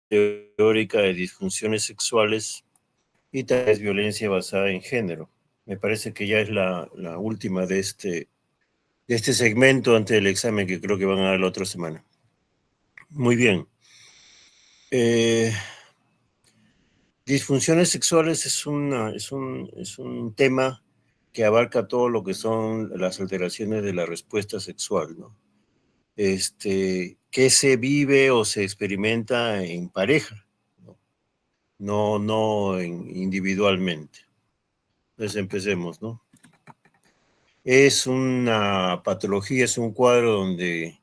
teórica de disfunciones sexuales y tal vez violencia basada en género. Me parece que ya es la última de este segmento antes del examen que creo que van a dar la otra semana. Muy bien. Disfunciones sexuales es un tema que abarca todo lo que son las alteraciones de la respuesta sexual, ¿no? Que se vive o se experimenta en pareja, no individualmente. Entonces empecemos, ¿no? Es una patología, es un cuadro donde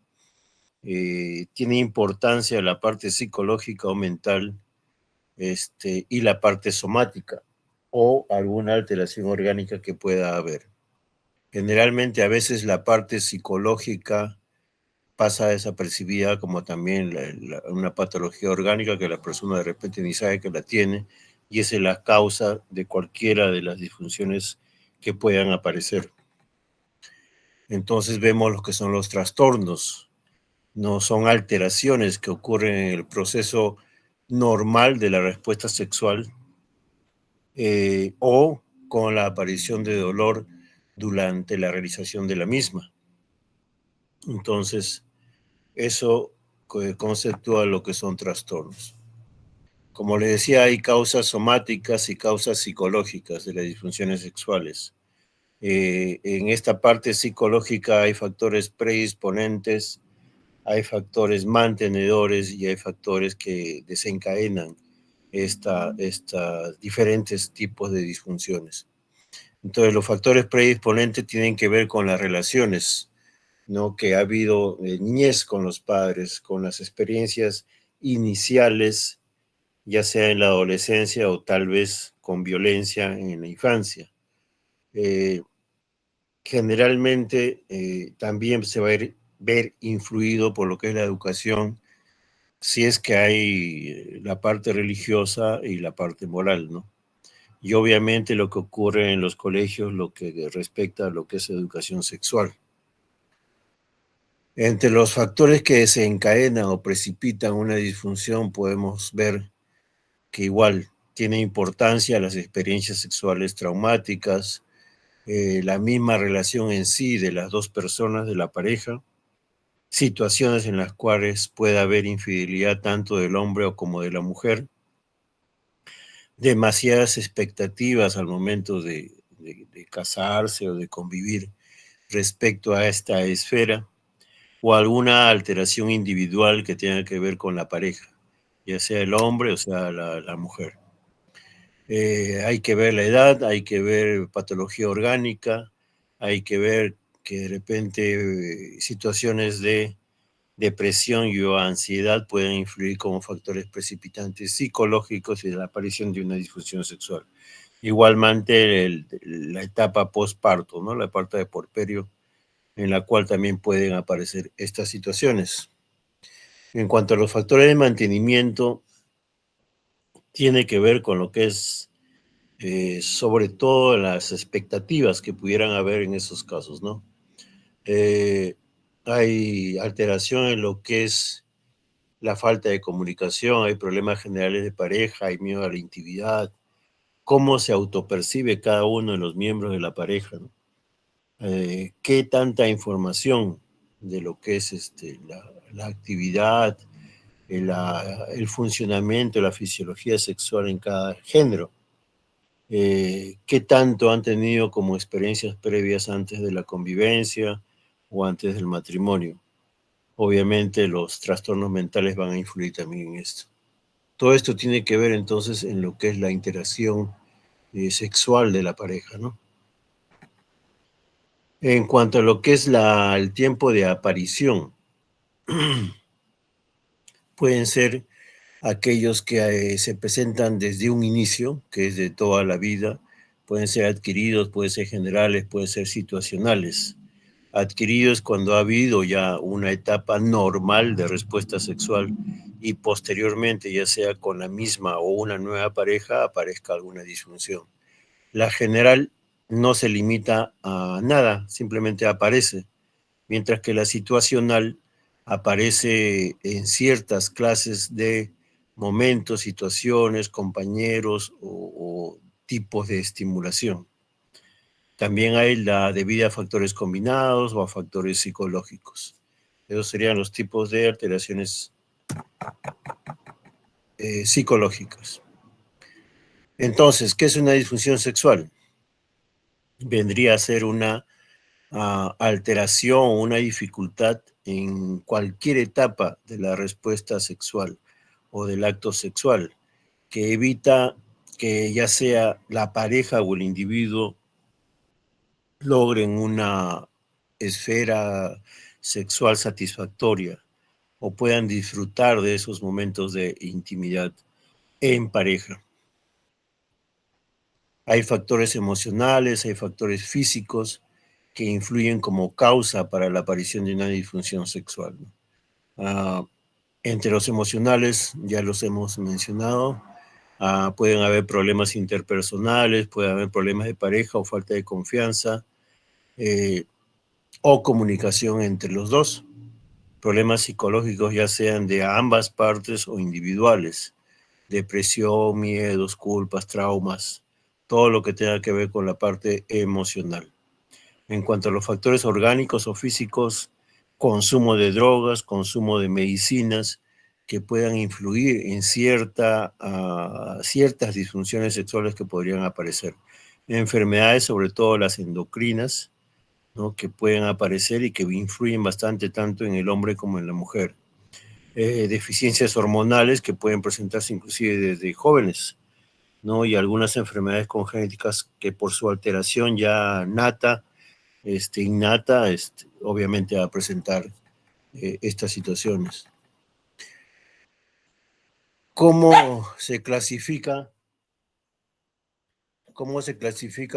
tiene importancia la parte psicológica o mental, y la parte somática o alguna alteración orgánica que pueda haber. Generalmente a veces la parte psicológica pasa desapercibida, como también una patología orgánica que la persona de repente ni sabe que la tiene, y esa es la causa de cualquiera de las disfunciones que puedan aparecer. Entonces vemos lo que son los trastornos. No son alteraciones que ocurren en el proceso normal de la respuesta sexual, o con la aparición de dolor durante la realización de la misma. Entonces, eso conceptúa lo que son trastornos. Como les decía, hay causas somáticas y causas psicológicas de las disfunciones sexuales. En esta parte psicológica hay factores predisponentes, hay factores mantenedores y hay factores que desencadenan estos diferentes tipos de disfunciones. Entonces, los factores predisponentes tienen que ver con las relaciones, ¿no? Que ha habido niñez con los padres, con las experiencias iniciales, ya sea en la adolescencia o tal vez con violencia en la infancia. Generalmente también se va a ver influido por lo que es la educación, si es que hay la parte religiosa y la parte moral, ¿no? Y obviamente lo que ocurre en los colegios, lo que respecta a lo que es educación sexual. Entre los factores que desencadenan o precipitan una disfunción, podemos ver que igual tiene importancia las experiencias sexuales traumáticas, la misma relación en sí de las dos personas de la pareja, situaciones en las cuales puede haber infidelidad tanto del hombre o como de la mujer, demasiadas expectativas al momento de casarse o de convivir respecto a esta esfera, o alguna alteración individual que tenga que ver con la pareja, ya sea el hombre o sea la mujer. Hay que ver la edad, hay que ver patología orgánica, hay que ver que de repente situaciones de depresión y o ansiedad pueden influir como factores precipitantes psicológicos y de la aparición de una disfunción sexual. Igualmente la etapa postparto, ¿no? La parte de porperio, en la cual también pueden aparecer estas situaciones. En cuanto a los factores de mantenimiento, tiene que ver con lo que es sobre todo las expectativas que pudieran haber en esos casos, ¿no? Hay alteración en lo que es la falta de comunicación, hay problemas generales de pareja, hay miedo a la intimidad, cómo se autopercibe cada uno de los miembros de la pareja, ¿no? Qué tanta información de lo que es la actividad, el funcionamiento, la fisiología sexual en cada género. Qué tanto han tenido como experiencias previas antes de la convivencia o antes del matrimonio. Obviamente los trastornos mentales van a influir también en esto. Todo esto tiene que ver entonces en lo que es la interacción sexual de la pareja, ¿no? En cuanto a lo que es el tiempo de aparición, pueden ser aquellos que se presentan desde un inicio, que es de toda la vida, pueden ser adquiridos, pueden ser generales, pueden ser situacionales. Adquiridos cuando ha habido ya una etapa normal de respuesta sexual y posteriormente, ya sea con la misma o una nueva pareja, aparezca alguna disfunción. La general no se limita a nada, simplemente aparece, mientras que la situacional aparece en ciertas clases de momentos, situaciones, compañeros o tipos de estimulación. También hay la debida a factores combinados o a factores psicológicos. Esos serían los tipos de alteraciones psicológicas. Entonces, ¿qué es una disfunción sexual? Vendría a ser una alteración o una dificultad en cualquier etapa de la respuesta sexual o del acto sexual, que evita que ya sea la pareja o el individuo logren una esfera sexual satisfactoria o puedan disfrutar de esos momentos de intimidad en pareja. Hay factores emocionales, hay factores físicos que influyen como causa para la aparición de una disfunción sexual. Uh, Entre los emocionales, ya los hemos mencionado, pueden haber problemas interpersonales, puede haber problemas de pareja o falta de confianza o comunicación entre los dos. Problemas psicológicos ya sean de ambas partes o individuales. Depresión, miedos, culpas, traumas, todo lo que tenga que ver con la parte emocional. En cuanto a los factores orgánicos o físicos, consumo de drogas, consumo de medicinas que puedan influir en ciertas disfunciones sexuales que podrían aparecer. Enfermedades, sobre todo las endocrinas, ¿no?, que pueden aparecer y que influyen bastante tanto en el hombre como en la mujer. Deficiencias hormonales que pueden presentarse inclusive desde jóvenes, ¿no? Y algunas enfermedades congénitas que por su alteración ya innata, obviamente a presentar estas situaciones. ¿Cómo se clasifica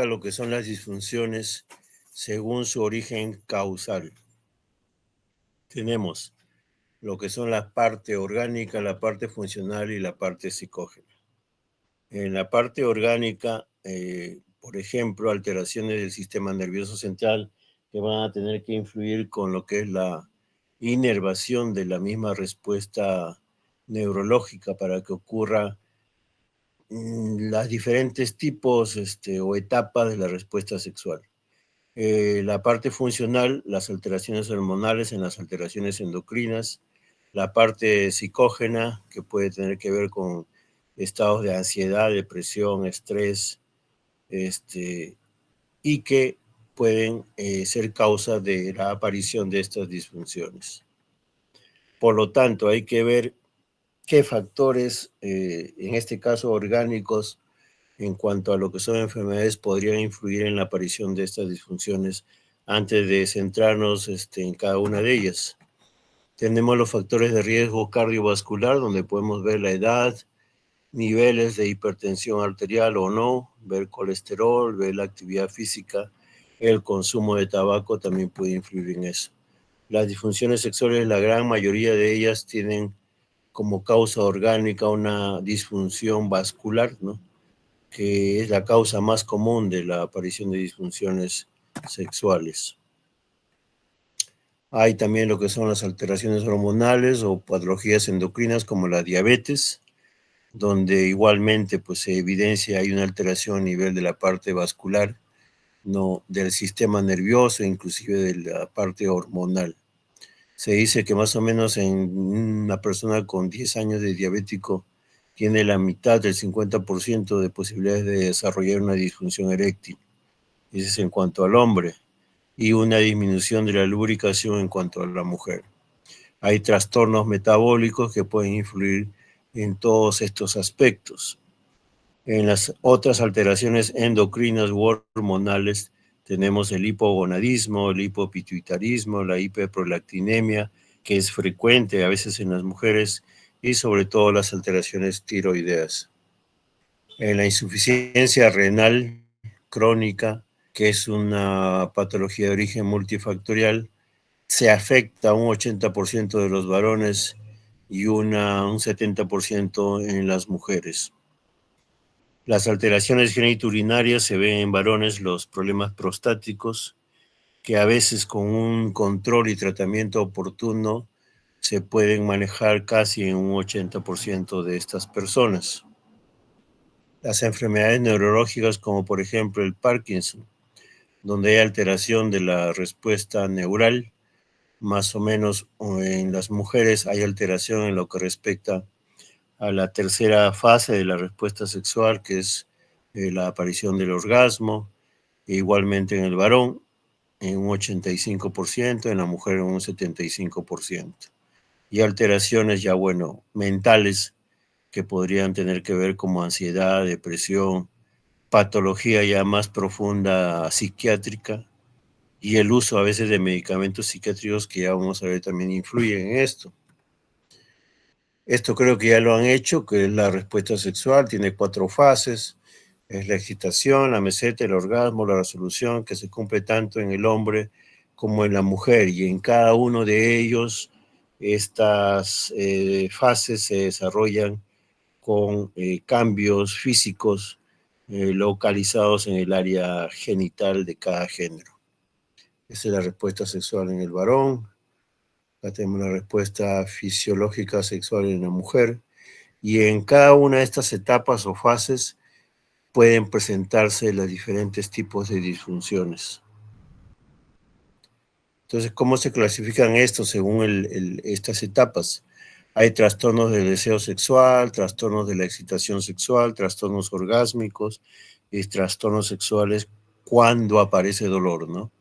lo que son las disfunciones según su origen causal? Tenemos lo que son la parte orgánica, la parte funcional y la parte psicógena. En la parte orgánica, por ejemplo, alteraciones del sistema nervioso central que van a tener que influir con lo que es la inervación de la misma respuesta neurológica para que ocurra las diferentes tipos o etapas de la respuesta sexual. La parte funcional, las alteraciones hormonales en las alteraciones endocrinas, la parte psicógena, que puede tener que ver con estados de ansiedad, depresión, estrés, y que pueden ser causa de la aparición de estas disfunciones. Por lo tanto, hay que ver qué factores, en este caso orgánicos, en cuanto a lo que son enfermedades, podrían influir en la aparición de estas disfunciones antes de centrarnos en cada una de ellas. Tenemos los factores de riesgo cardiovascular, donde podemos ver la edad, niveles de hipertensión arterial o no, ver colesterol, ver la actividad física, el consumo de tabaco también puede influir en eso. Las disfunciones sexuales, la gran mayoría de ellas tienen como causa orgánica una disfunción vascular, ¿no?, que es la causa más común de la aparición de disfunciones sexuales. Hay también lo que son las alteraciones hormonales o patologías endocrinas como la diabetes, donde igualmente pues, se evidencia hay una alteración a nivel de la parte vascular, no del sistema nervioso, inclusive de la parte hormonal. Se dice que más o menos en una persona con 10 años de diabético tiene la mitad del 50% de posibilidades de desarrollar una disfunción eréctil. Eso es en cuanto al hombre. Y una disminución de la lubricación en cuanto a la mujer. Hay trastornos metabólicos que pueden influir en todos estos aspectos. En las otras alteraciones endocrinas u hormonales tenemos el hipogonadismo, el hipopituitarismo, la hiperprolactinemia, que es frecuente a veces en las mujeres, y sobre todo las alteraciones tiroideas. En la insuficiencia renal crónica, que es una patología de origen multifactorial, se afecta a un 80% de los varones y un 70% en las mujeres. Las alteraciones genitourinarias se ven en varones, los problemas prostáticos, que a veces con un control y tratamiento oportuno se pueden manejar casi en un 80% de estas personas. Las enfermedades neurológicas como por ejemplo el Parkinson, donde hay alteración de la respuesta neural, más o menos en las mujeres hay alteración en lo que respecta a la tercera fase de la respuesta sexual, que es la aparición del orgasmo, e igualmente en el varón en un 85%, en la mujer en un 75%. Y alteraciones ya, bueno, mentales que podrían tener que ver como ansiedad, depresión, patología ya más profunda psiquiátrica y el uso a veces de medicamentos psiquiátricos que ya vamos a ver también influyen en esto. Esto creo que ya lo han hecho, que es la respuesta sexual, tiene 4 fases, es la excitación, la meseta, el orgasmo, la resolución, que se cumple tanto en el hombre como en la mujer, y en cada uno de ellos estas fases se desarrollan con cambios físicos localizados en el área genital de cada género. Esa es la respuesta sexual en el varón. Acá tenemos la respuesta fisiológica sexual en la mujer. Y en cada una de estas etapas o fases pueden presentarse los diferentes tipos de disfunciones. Entonces, ¿cómo se clasifican estos según estas etapas? Hay trastornos del deseo sexual, trastornos de la excitación sexual, trastornos orgásmicos y trastornos sexuales cuando aparece dolor, ¿no?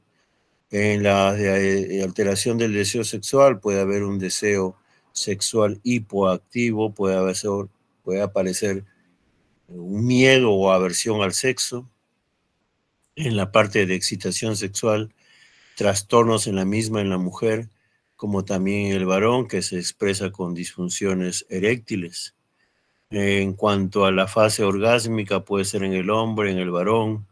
En la alteración del deseo sexual puede haber un deseo sexual hipoactivo, puede aparecer un miedo o aversión al sexo. En la parte de excitación sexual, trastornos en la misma en la mujer, como también en el varón, que se expresa con disfunciones eréctiles. En cuanto a la fase orgásmica, puede ser en el hombre, en el varón.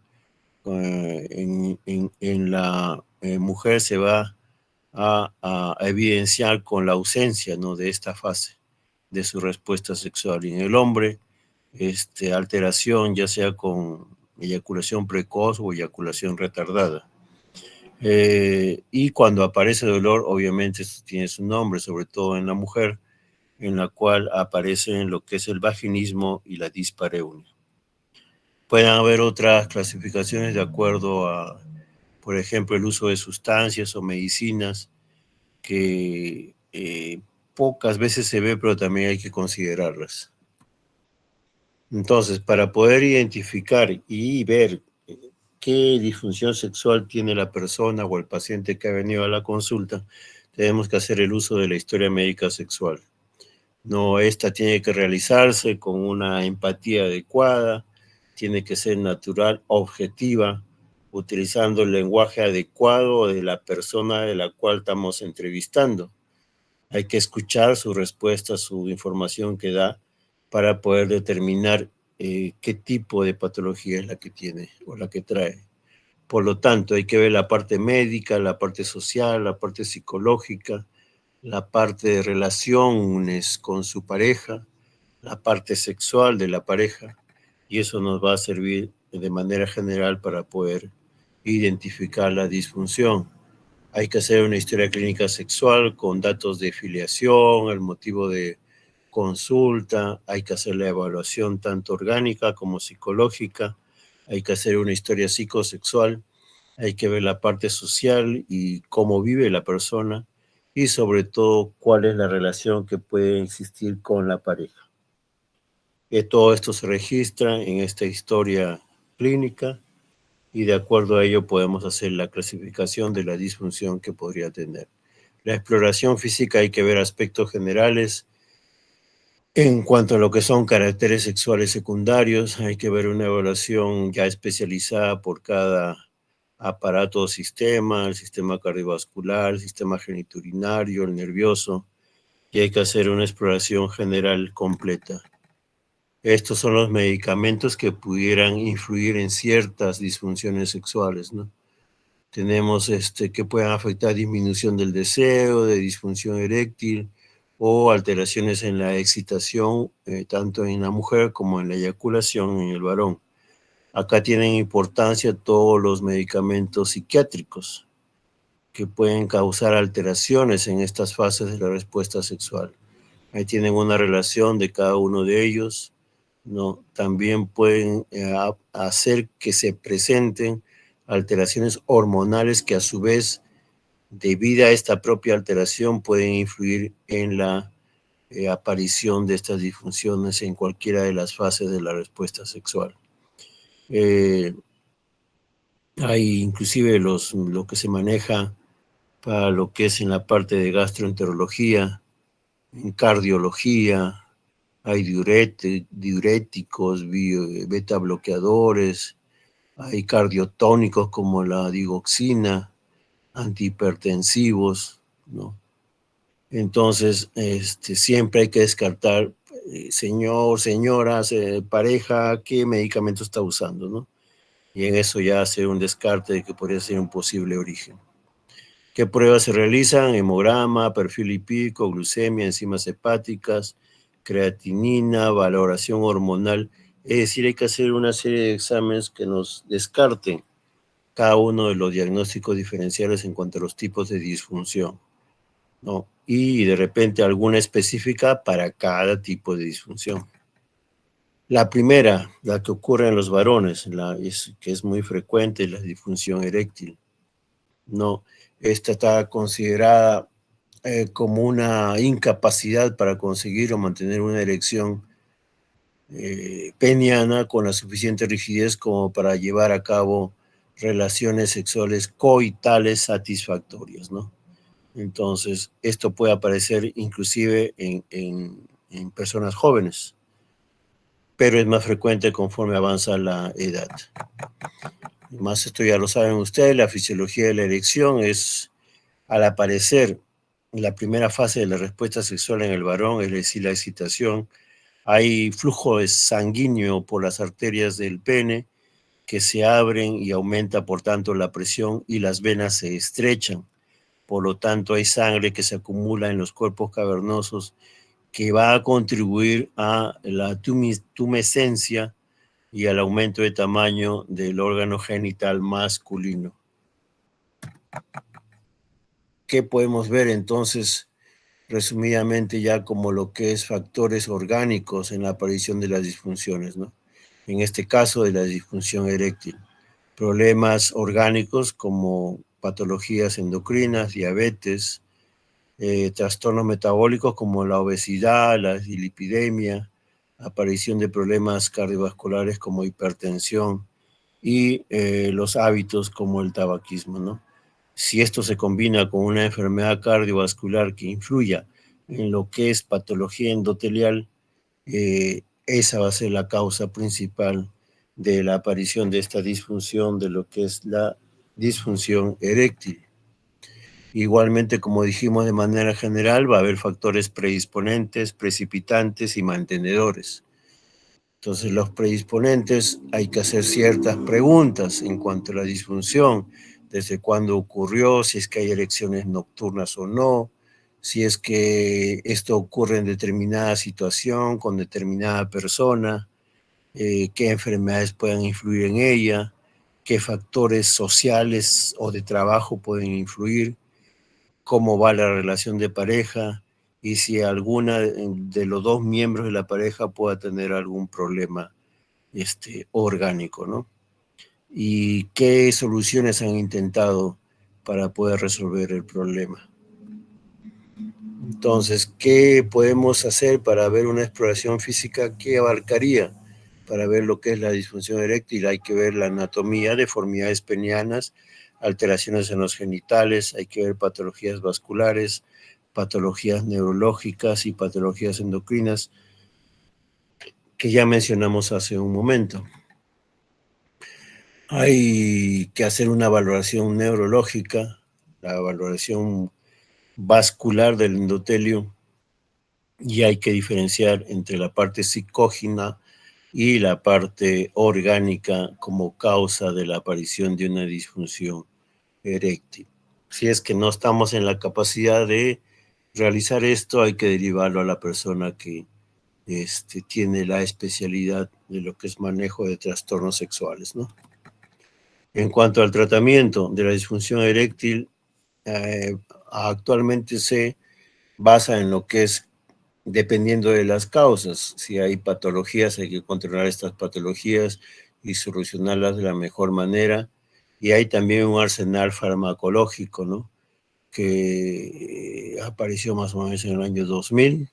En la mujer se va a evidenciar con la ausencia, ¿no?, de esta fase de su respuesta sexual. Y en el hombre, alteración ya sea con eyaculación precoz o eyaculación retardada. Y cuando aparece dolor, obviamente esto tiene su nombre, sobre todo en la mujer, en la cual aparecen lo que es el vaginismo y la dispareunia. Pueden haber otras clasificaciones de acuerdo a, por ejemplo, el uso de sustancias o medicinas que pocas veces se ve, pero también hay que considerarlas. Entonces, para poder identificar y ver qué disfunción sexual tiene la persona o el paciente que ha venido a la consulta, tenemos que hacer el uso de la historia médica sexual. No, esta tiene que realizarse con una empatía adecuada, tiene que ser natural, objetiva, utilizando el lenguaje adecuado de la persona de la cual estamos entrevistando. Hay que escuchar su respuesta, su información que da para poder determinar qué tipo de patología es la que tiene o la que trae. Por lo tanto, hay que ver la parte médica, la parte social, la parte psicológica, la parte de relaciones con su pareja, la parte sexual de la pareja, y eso nos va a servir de manera general para poder identificar la disfunción. Hay que hacer una historia clínica sexual con datos de filiación, el motivo de consulta, hay que hacer la evaluación tanto orgánica como psicológica, hay que hacer una historia psicosexual, hay que ver la parte social y cómo vive la persona y sobre todo cuál es la relación que puede existir con la pareja. Todo esto se registra en esta historia clínica y de acuerdo a ello podemos hacer la clasificación de la disfunción que podría tener. La exploración física hay que ver aspectos generales. En cuanto a lo que son caracteres sexuales secundarios, hay que ver una evaluación ya especializada por cada aparato o sistema, el sistema cardiovascular, el sistema genitourinario, el nervioso, y hay que hacer una exploración general completa. Estos son los medicamentos que pudieran influir en ciertas disfunciones sexuales, ¿no? Tenemos que puedan afectar disminución del deseo, de disfunción eréctil o alteraciones en la excitación, tanto en la mujer como en la eyaculación en el varón. Acá tienen importancia todos los medicamentos psiquiátricos, que pueden causar alteraciones en estas fases de la respuesta sexual. Ahí tienen una relación de cada uno de ellos, ¿no? También pueden hacer que se presenten alteraciones hormonales que a su vez, debido a esta propia alteración, pueden influir en la aparición de estas disfunciones en cualquiera de las fases de la respuesta sexual. Hay inclusive lo que se maneja para lo que es en la parte de gastroenterología, en cardiología, hay diuréticos, beta bloqueadores, hay cardiotónicos como la digoxina, antihipertensivos, ¿no? Entonces, siempre hay que descartar, señor, señora, pareja, qué medicamento está usando, ¿no? Y en eso ya hacer un descarte de que podría ser un posible origen. ¿Qué pruebas se realizan? Hemograma, perfil lipídico, glucemia, enzimas hepáticas, creatinina, valoración hormonal. Es decir, hay que hacer una serie de exámenes que nos descarten cada uno de los diagnósticos diferenciales en cuanto a los tipos de disfunción, ¿no? Y de repente alguna específica para cada tipo de disfunción. La primera, la que ocurre en los varones, que es muy frecuente, la disfunción eréctil. No, esta está considerada como una incapacidad para conseguir o mantener una erección peniana con la suficiente rigidez como para llevar a cabo relaciones sexuales coitales satisfactorias, ¿no? Entonces, esto puede aparecer inclusive en personas jóvenes, pero es más frecuente conforme avanza la edad. Más esto ya lo saben ustedes, la fisiología de la erección es, al aparecer, la primera fase de la respuesta sexual en el varón, es decir, la excitación. Hay flujo sanguíneo por las arterias del pene que se abren y aumenta, por tanto, la presión y las venas se estrechan. Por lo tanto, hay sangre que se acumula en los cuerpos cavernosos que va a contribuir a la tumescencia y al aumento de tamaño del órgano genital masculino. ¿Qué podemos ver entonces, resumidamente, ya como lo que es factores orgánicos en la aparición de las disfunciones, ¿no? En este caso de la disfunción eréctil? Problemas orgánicos como patologías endocrinas, diabetes, trastornos metabólicos como la obesidad, la dislipidemia, aparición de problemas cardiovasculares como hipertensión y los hábitos como el tabaquismo, ¿no? Si esto se combina con una enfermedad cardiovascular que influya en lo que es patología endotelial, esa va a ser la causa principal de la aparición de esta disfunción, de lo que es la disfunción eréctil. Igualmente, como dijimos de manera general, va a haber factores predisponentes, precipitantes y mantenedores. Entonces, los predisponentes, hay que hacer ciertas preguntas en cuanto a la disfunción, desde cuándo ocurrió, si es que hay erecciones nocturnas o no, si es que esto ocurre en determinada situación, con determinada persona, qué enfermedades pueden influir en ella, qué factores sociales o de trabajo pueden influir, cómo va la relación de pareja y si alguna de los dos miembros de la pareja pueda tener algún problema orgánico, ¿no? Y qué soluciones han intentado para poder resolver el problema. Entonces, ¿qué podemos hacer para ver una exploración física que abarcaría? Para ver lo que es la disfunción eréctil hay que ver la anatomía, deformidades penianas, alteraciones en los genitales, hay que ver patologías vasculares, patologías neurológicas y patologías endocrinas que ya mencionamos hace un momento. Hay que hacer una valoración neurológica, la valoración vascular del endotelio, y hay que diferenciar entre la parte psicógena y la parte orgánica como causa de la aparición de una disfunción eréctil. Si es que no estamos en la capacidad de realizar esto, hay que derivarlo a la persona que tiene la especialidad de lo que es manejo de trastornos sexuales, ¿no? En cuanto al tratamiento de la disfunción eréctil, eh, actualmente se basa en lo que es dependiendo de las causas. Si hay patologías, hay que controlar estas patologías y solucionarlas de la mejor manera. Y hay también un arsenal farmacológico, ¿no? Que apareció más o menos en el año 2000,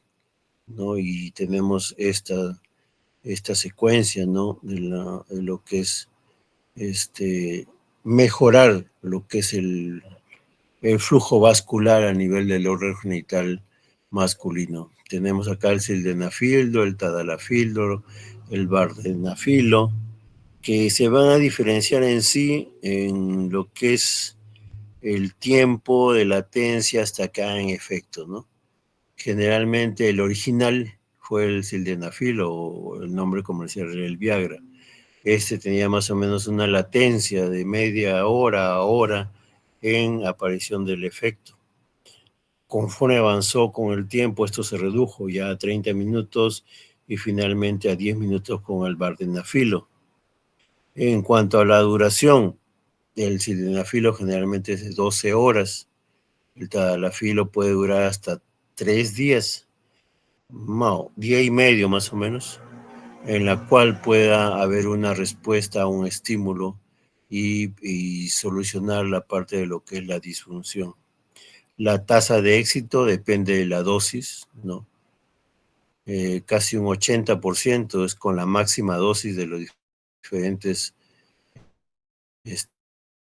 ¿no? Y tenemos esta secuencia, ¿no? De lo que es mejorar lo que es el flujo vascular a nivel del órgano genital masculino. Tenemos acá el sildenafildo, el tadalafildo, el vardenafilo, que se van a diferenciar en sí en lo que es el tiempo de latencia hasta que hagan efecto, ¿no? Generalmente el original fue el sildenafil o el nombre comercial era el Viagra. Este tenía más o menos una latencia de media hora a hora en aparición del efecto. Conforme avanzó con el tiempo, esto se redujo ya a 30 minutos y finalmente a 10 minutos con el vardenafilo. En cuanto a la duración, el sildenafilo generalmente es de 12 horas. El tadalafilo puede durar hasta 3 días, no, día y medio más o menos, en la cual pueda haber una respuesta a un estímulo y solucionar la parte de lo que es la disfunción. La tasa de éxito depende de la dosis, ¿no? Casi un 80% es con la máxima dosis de los diferentes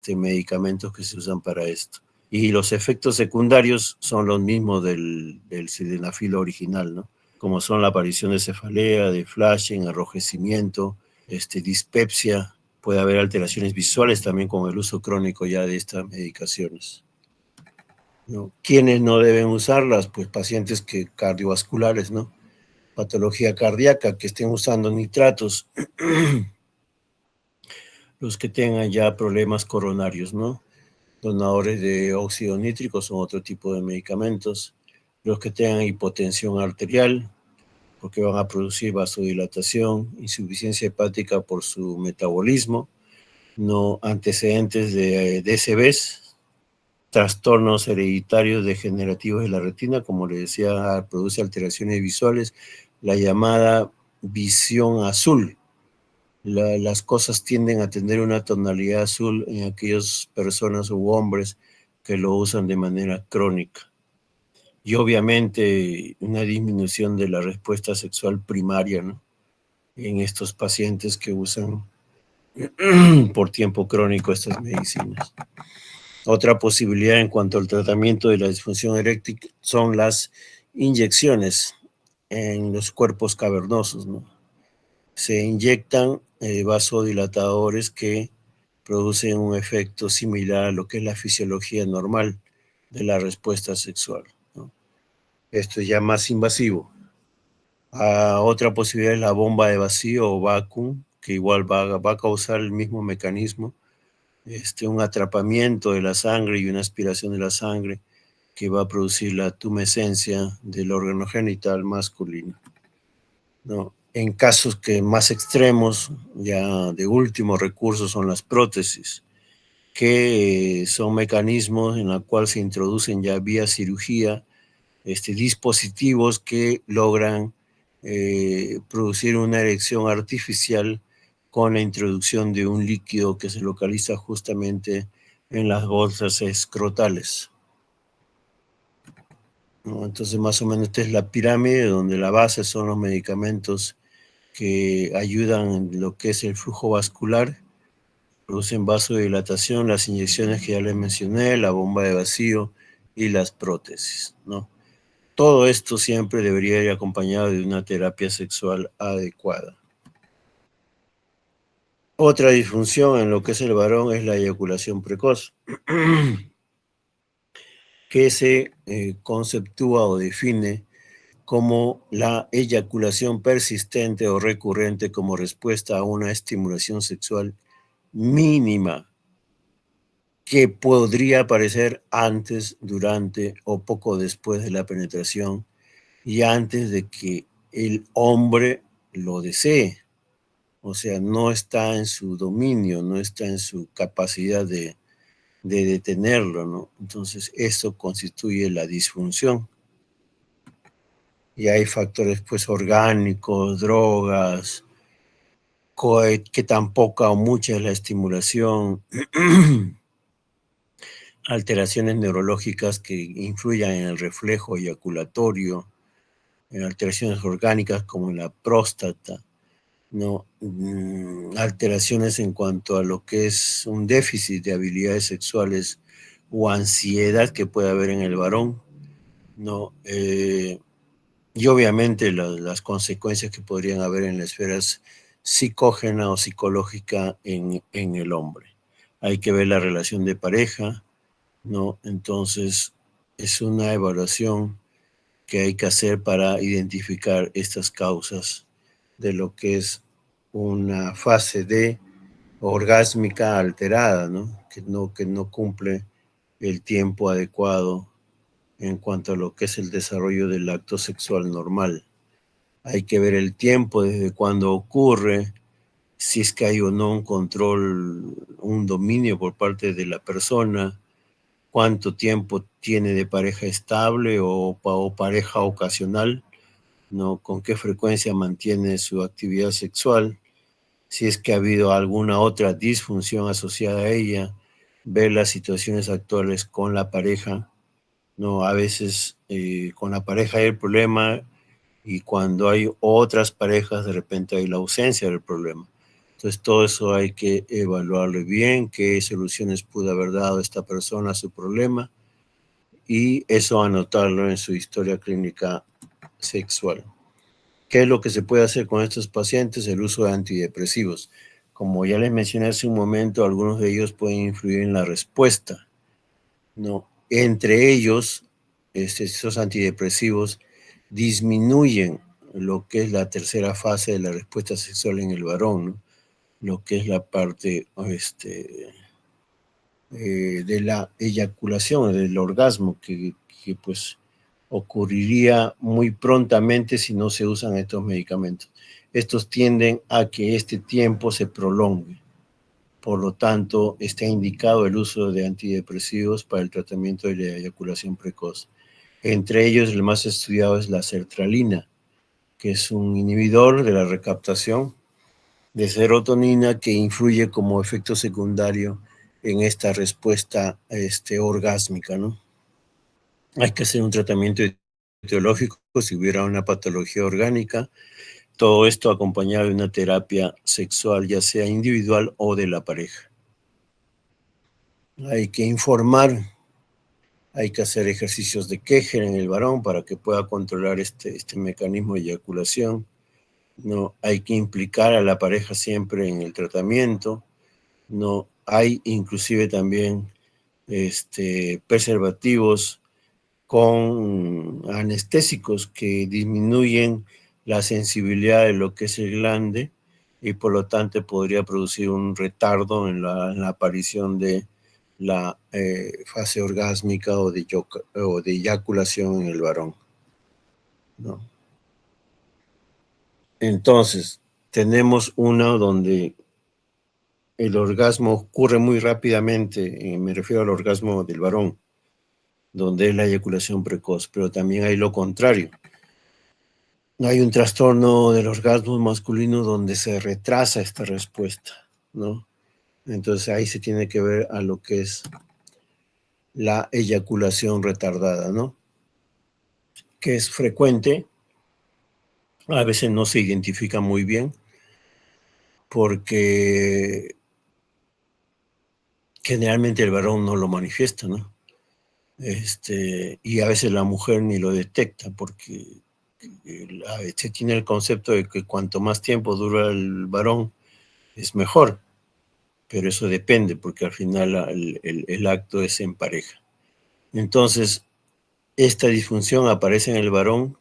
medicamentos que se usan para esto. Y los efectos secundarios son los mismos del sildenafilo original, ¿no? Como son la aparición de cefalea, de flashing, enrojecimiento, dispepsia. Puede haber alteraciones visuales también con el uso crónico ya de estas medicaciones, ¿no? ¿Quiénes no deben usarlas? Pues pacientes cardiovasculares, ¿no? Patología cardíaca, que estén usando nitratos, los que tengan ya problemas coronarios, ¿no? Donadores de óxido nítrico son otro tipo de medicamentos, los que tengan hipotensión arterial, porque van a producir vasodilatación, insuficiencia hepática por su metabolismo, no antecedentes de DCBs, trastornos hereditarios degenerativos de la retina, como le decía, produce alteraciones visuales, la llamada visión azul. Las cosas tienden a tener una tonalidad azul en aquellas personas u hombres que lo usan de manera crónica. Y obviamente una disminución de la respuesta sexual primaria, ¿no? En estos pacientes que usan por tiempo crónico estas medicinas. Otra posibilidad en cuanto al tratamiento de la disfunción eréctil son las inyecciones en los cuerpos cavernosos, ¿no? Se inyectan vasodilatadores que producen un efecto similar a lo que es la fisiología normal de la respuesta sexual, ¿no? Esto es ya más invasivo. Otra posibilidad es la bomba de vacío o vacuum, que igual va a causar el mismo mecanismo, un atrapamiento de la sangre y una aspiración de la sangre que va a producir la tumescencia del órgano genital masculino, ¿no? En casos que más extremos, ya de último recurso, son las prótesis, que son mecanismos en los cuales se introducen ya vía cirugía dispositivos que logran producir una erección artificial con la introducción de un líquido que se localiza justamente en las bolsas escrotales, ¿no? Entonces, más o menos esta es la pirámide donde la base son los medicamentos que ayudan en lo que es el flujo vascular, producen vasodilatación, las inyecciones que ya les mencioné, la bomba de vacío y las prótesis, ¿no? Todo esto siempre debería ir acompañado de una terapia sexual adecuada. Otra disfunción en lo que es el varón es la eyaculación precoz, que se conceptúa o define como la eyaculación persistente o recurrente como respuesta a una estimulación sexual mínima que podría aparecer antes, durante o poco después de la penetración y antes de que el hombre lo desee. O sea, no está en su dominio, no está en su capacidad de detenerlo, ¿no? Entonces, eso constituye la disfunción. Y hay factores, pues, orgánicos, drogas, que tampoco o mucha es la estimulación, alteraciones neurológicas que influyan en el reflejo eyaculatorio, en alteraciones orgánicas como en la próstata, ¿no? Alteraciones en cuanto a lo que es un déficit de habilidades sexuales o ansiedad que puede haber en el varón, ¿no? Y obviamente las consecuencias que podrían haber en la esfera psicógena o psicológica en el hombre. Hay que ver la relación de pareja, ¿no? Entonces, es una evaluación que hay que hacer para identificar estas causas de lo que es una fase de orgásmica alterada, ¿no? Que no cumple el tiempo adecuado en cuanto a lo que es el desarrollo del acto sexual normal. Hay que ver el tiempo desde cuando ocurre, si es que hay o no un control, un dominio por parte de la persona, cuánto tiempo tiene de pareja estable o pareja ocasional, ¿no? Con qué frecuencia mantiene su actividad sexual, si es que ha habido alguna otra disfunción asociada a ella, ver las situaciones actuales con la pareja, ¿no? A veces con la pareja hay el problema y cuando hay otras parejas de repente hay la ausencia del problema. Entonces todo eso hay que evaluarlo bien, qué soluciones pudo haber dado esta persona a su problema y eso anotarlo en su historia clínica sexual. ¿Qué es lo que se puede hacer con estos pacientes? El uso de antidepresivos. Como ya les mencioné hace un momento, algunos de ellos pueden influir en la respuesta, ¿no? Entre ellos, estos antidepresivos disminuyen lo que es la tercera fase de la respuesta sexual en el varón, ¿no? Lo que es la parte de la eyaculación, del orgasmo, que pues ocurriría muy prontamente si no se usan estos medicamentos. Estos tienden a que este tiempo se prolongue. Por lo tanto, está indicado el uso de antidepresivos para el tratamiento de la eyaculación precoz. Entre ellos, el más estudiado es la sertralina, que es un inhibidor de la recaptación de serotonina que influye como efecto secundario en esta respuesta orgásmica, ¿no? Hay que hacer un tratamiento etiológico si hubiera una patología orgánica, todo esto acompañado de una terapia sexual, ya sea individual o de la pareja. Hay que informar, hay que hacer ejercicios de Kegel en el varón para que pueda controlar este mecanismo de eyaculación. No hay que implicar a la pareja siempre en el tratamiento. No hay inclusive también preservativos con anestésicos que disminuyen la sensibilidad de lo que es el glande y por lo tanto podría producir un retardo en la aparición de la fase orgásmica o de eyaculación en el varón, ¿no? Entonces, tenemos uno donde el orgasmo ocurre muy rápidamente, me refiero al orgasmo del varón, donde es la eyaculación precoz, pero también hay lo contrario. Hay un trastorno del orgasmo masculino donde se retrasa esta respuesta, ¿no? Entonces ahí se tiene que ver a lo que es la eyaculación retardada, ¿no? Que es frecuente, a veces no se identifica muy bien, porque generalmente el varón no lo manifiesta, ¿no? Y a veces la mujer ni lo detecta, porque se tiene el concepto de que cuanto más tiempo dura el varón, es mejor, pero eso depende, porque al final el acto es en pareja. Entonces, esta disfunción aparece en el varón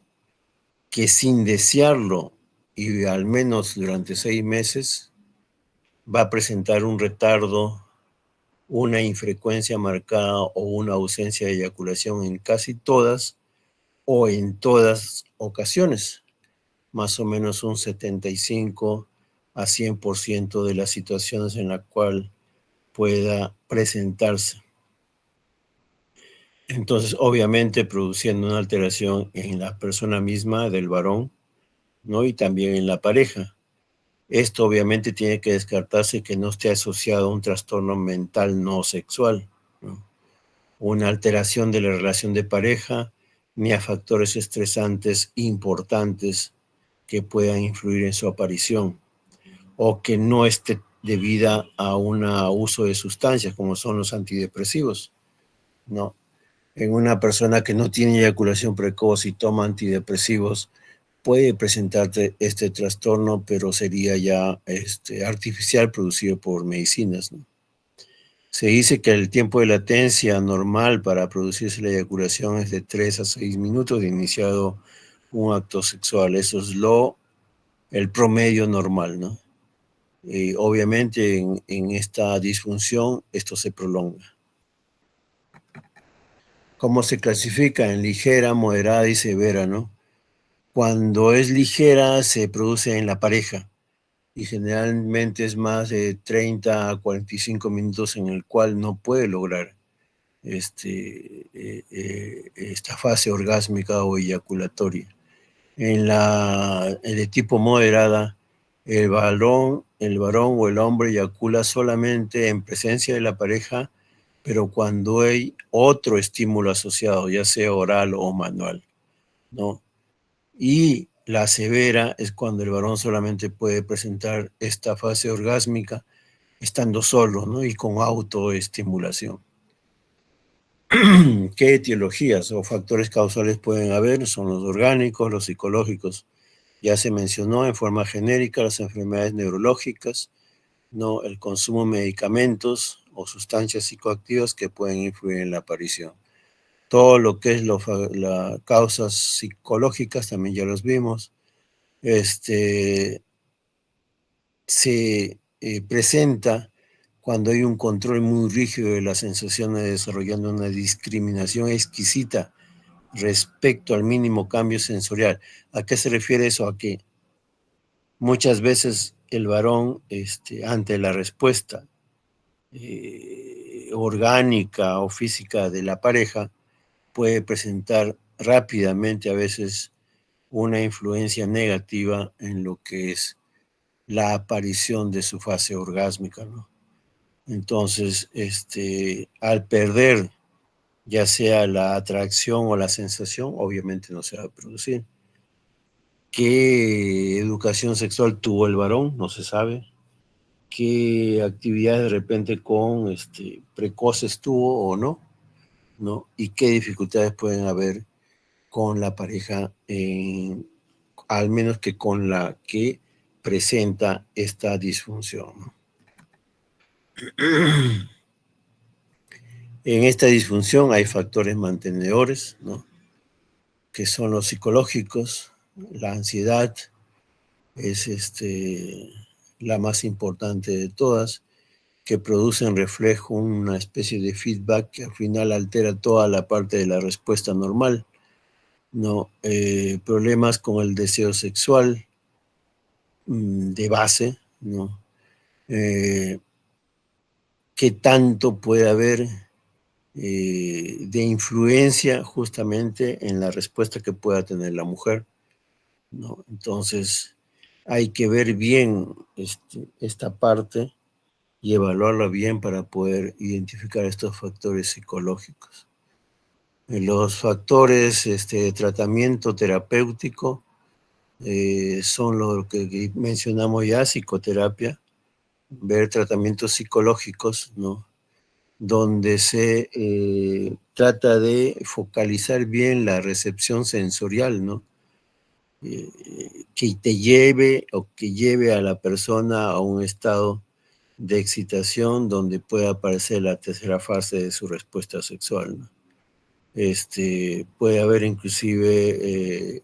que sin desearlo y al menos durante 6 meses va a presentar un retardo, una infrecuencia marcada o una ausencia de eyaculación en casi todas o en todas ocasiones, más o menos un 75 a 100% de las situaciones en la cual pueda presentarse. Entonces, obviamente, produciendo una alteración en la persona misma del varón, ¿no? Y también en la pareja. Esto obviamente tiene que descartarse que no esté asociado a un trastorno mental no sexual, ¿no? Una alteración de la relación de pareja, ni a factores estresantes importantes que puedan influir en su aparición, o que no esté debida a un uso de sustancias como son los antidepresivos, ¿no? En una persona que no tiene eyaculación precoz y toma antidepresivos, puede presentarte este trastorno, pero sería ya artificial, producido por medicinas, ¿no? Se dice que el tiempo de latencia normal para producirse la eyaculación es de 3 a 6 minutos de iniciado un acto sexual. Eso es el promedio normal, ¿no? Obviamente en esta disfunción esto se prolonga. ¿Cómo se clasifica? En ligera, moderada y severa, ¿no? Cuando es ligera se produce en la pareja y generalmente es más de 30 a 45 minutos en el cual no puede lograr esta fase orgásmica o eyaculatoria. En de tipo moderada, el varón o el hombre eyacula solamente en presencia de la pareja, pero cuando hay otro estímulo asociado, ya sea oral o manual, ¿no? Y la severa es cuando el varón solamente puede presentar esta fase orgásmica estando solo, ¿no? Y con autoestimulación. ¿Qué etiologías o factores causales pueden haber? Son los orgánicos, los psicológicos. Ya se mencionó en forma genérica las enfermedades neurológicas, ¿no? El consumo de medicamentos o sustancias psicoactivas que pueden influir en la aparición. Todo lo que es las causas psicológicas también ya los vimos. Se presenta cuando hay un control muy rígido de las sensaciones, desarrollando una discriminación exquisita respecto al mínimo cambio sensorial. ¿A qué se refiere eso? A que muchas veces el varón, ante la respuesta orgánica o física de la pareja, puede presentar rápidamente a veces una influencia negativa en lo que es la aparición de su fase orgásmica, ¿no? Entonces, al perder ya sea la atracción o la sensación, obviamente no se va a producir. ¿Qué educación sexual tuvo el varón? No se sabe. ¿Qué actividad de repente con precoces tuvo o no? ¿No? Y qué dificultades pueden haber con la pareja, al menos que con la que presenta esta disfunción, ¿no? En esta disfunción hay factores mantenedores, ¿no? Que son los psicológicos. La ansiedad es la más importante de todas, que producen reflejo, una especie de feedback que al final altera toda la parte de la respuesta normal, ¿no? Problemas con el deseo sexual de base, ¿no? ¿Qué tanto puede haber de influencia justamente en la respuesta que pueda tener la mujer, ¿no? Entonces, hay que ver bien esta parte y evaluarla bien para poder identificar estos factores psicológicos. Los factores de tratamiento terapéutico son lo que mencionamos ya: psicoterapia, ver tratamientos psicológicos, ¿no? Donde se trata de focalizar bien la recepción sensorial, ¿no? Que te lleve o que lleve a la persona a un estado de excitación donde pueda aparecer la tercera fase de su respuesta sexual, ¿no? Puede haber inclusive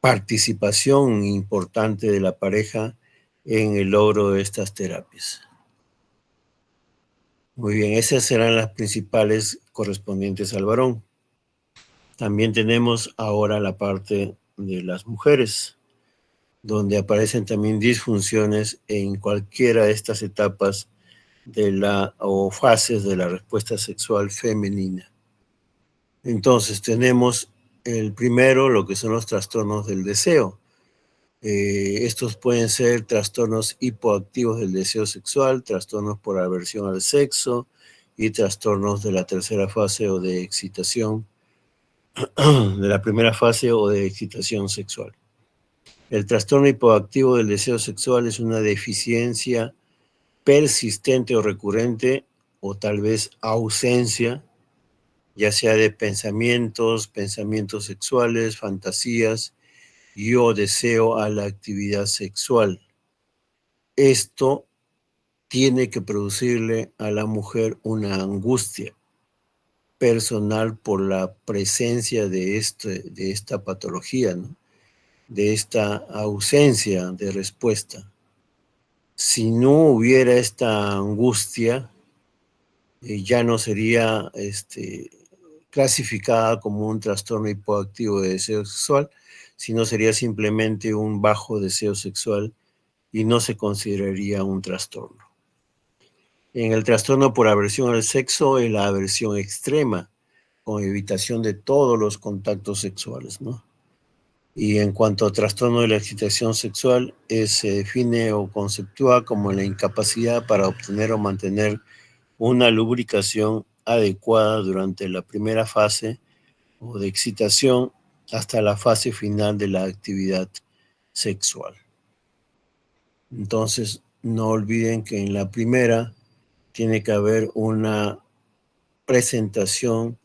participación importante de la pareja en el logro de estas terapias. Muy bien, esas serán las principales correspondientes al varón. También tenemos ahora la parte de las mujeres, donde aparecen también disfunciones en cualquiera de estas etapas o fases de la respuesta sexual femenina. Entonces tenemos el primero, lo que son los trastornos del deseo. Estos pueden ser trastornos hipoactivos del deseo sexual, trastornos por aversión al sexo y trastornos de la tercera fase o de excitación, de la primera fase o de excitación sexual. El trastorno hipoactivo del deseo sexual es una deficiencia persistente o recurrente o tal vez ausencia, ya sea de pensamientos sexuales, fantasías y o deseo a la actividad sexual. Esto tiene que producirle a la mujer una angustia personal por la presencia de esta patología, ¿no? De esta ausencia de respuesta. Si no hubiera esta angustia, ya no sería clasificada como un trastorno hipoactivo de deseo sexual, sino sería simplemente un bajo deseo sexual y no se consideraría un trastorno. En el trastorno por aversión al sexo es la aversión extrema, con evitación de todos los contactos sexuales, ¿no? Y en cuanto a trastorno de la excitación sexual, se define o conceptúa como la incapacidad para obtener o mantener una lubricación adecuada durante la primera fase o de excitación hasta la fase final de la actividad sexual. Entonces, no olviden que en la primera tiene que haber una presentación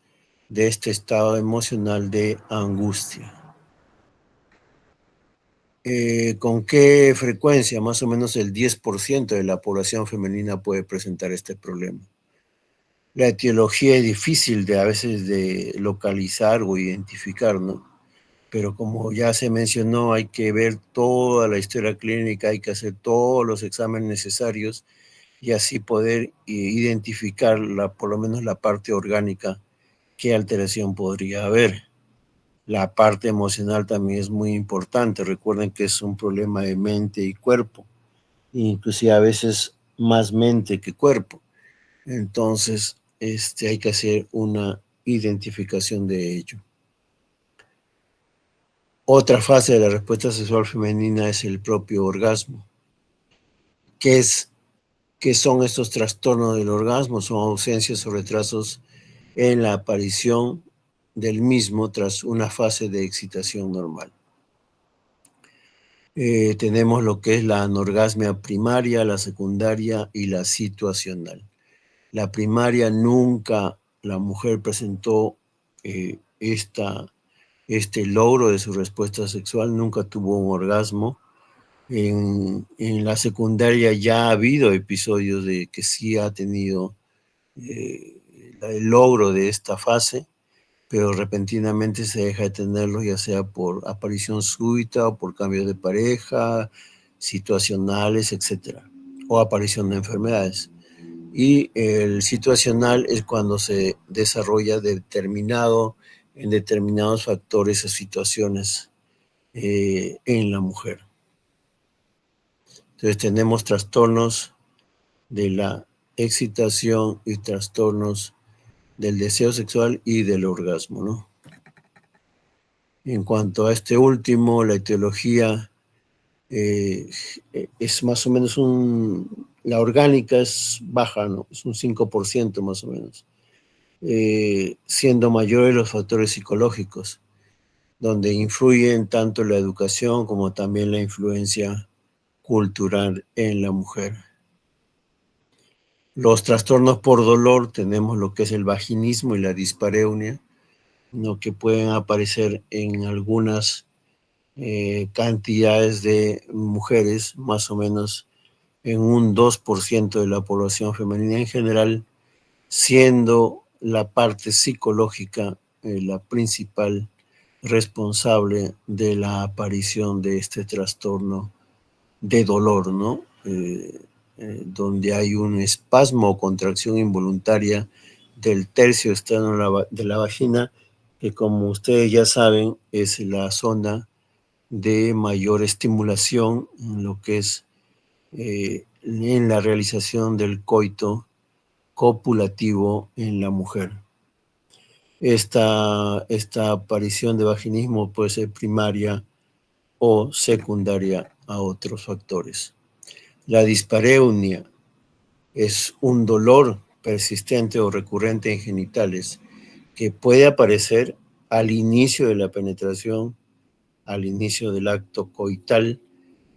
de este estado emocional de angustia. ¿Con qué frecuencia? Más o menos el 10% de la población femenina puede presentar este problema. La etiología es difícil a veces de localizar o identificar, ¿no? Pero como ya se mencionó, hay que ver toda la historia clínica, hay que hacer todos los exámenes necesarios y así poder identificar por lo menos la parte orgánica, qué alteración podría haber. La parte emocional también es muy importante. Recuerden que es un problema de mente y cuerpo, inclusive a veces más mente que cuerpo. Entonces, hay que hacer una identificación de ello. Otra fase de la respuesta sexual femenina es el propio orgasmo. ¿Qué son estos trastornos del orgasmo? Son ausencias o retrasos en la aparición del mismo tras una fase de excitación normal. Tenemos lo que es la anorgasmia primaria, la secundaria y la situacional. La primaria nunca la mujer presentó este logro de su respuesta sexual, nunca tuvo un orgasmo. En la secundaria ya ha habido episodios de que sí ha tenido el logro de esta fase, pero repentinamente se deja de tenerlo, ya sea por aparición súbita o por cambios de pareja, situacionales, etcétera, o aparición de enfermedades. Y el situacional es cuando se desarrolla en determinados factores o situaciones en la mujer. Entonces tenemos trastornos de la excitación y trastornos del deseo sexual y del orgasmo, ¿no? En cuanto a este último, la etiología es más o menos la orgánica es baja, ¿no? Es un 5% más o menos, siendo mayores los factores psicológicos, donde influyen tanto la educación como también la influencia cultural en la mujer. Los trastornos por dolor, tenemos lo que es el vaginismo y la dispareunia, ¿no? Que pueden aparecer en algunas cantidades de mujeres, más o menos en un 2% de la población femenina en general, siendo la parte psicológica la principal responsable de la aparición de este trastorno de dolor, ¿no? Donde hay un espasmo o contracción involuntaria del tercio externo de la vagina, que como ustedes ya saben es la zona de mayor estimulación en lo que es en la realización del coito copulativo en la mujer. esta aparición de vaginismo puede ser primaria o secundaria a otros factores. La dispareunia es un dolor persistente o recurrente en genitales que puede aparecer al inicio de la penetración, al inicio del acto coital,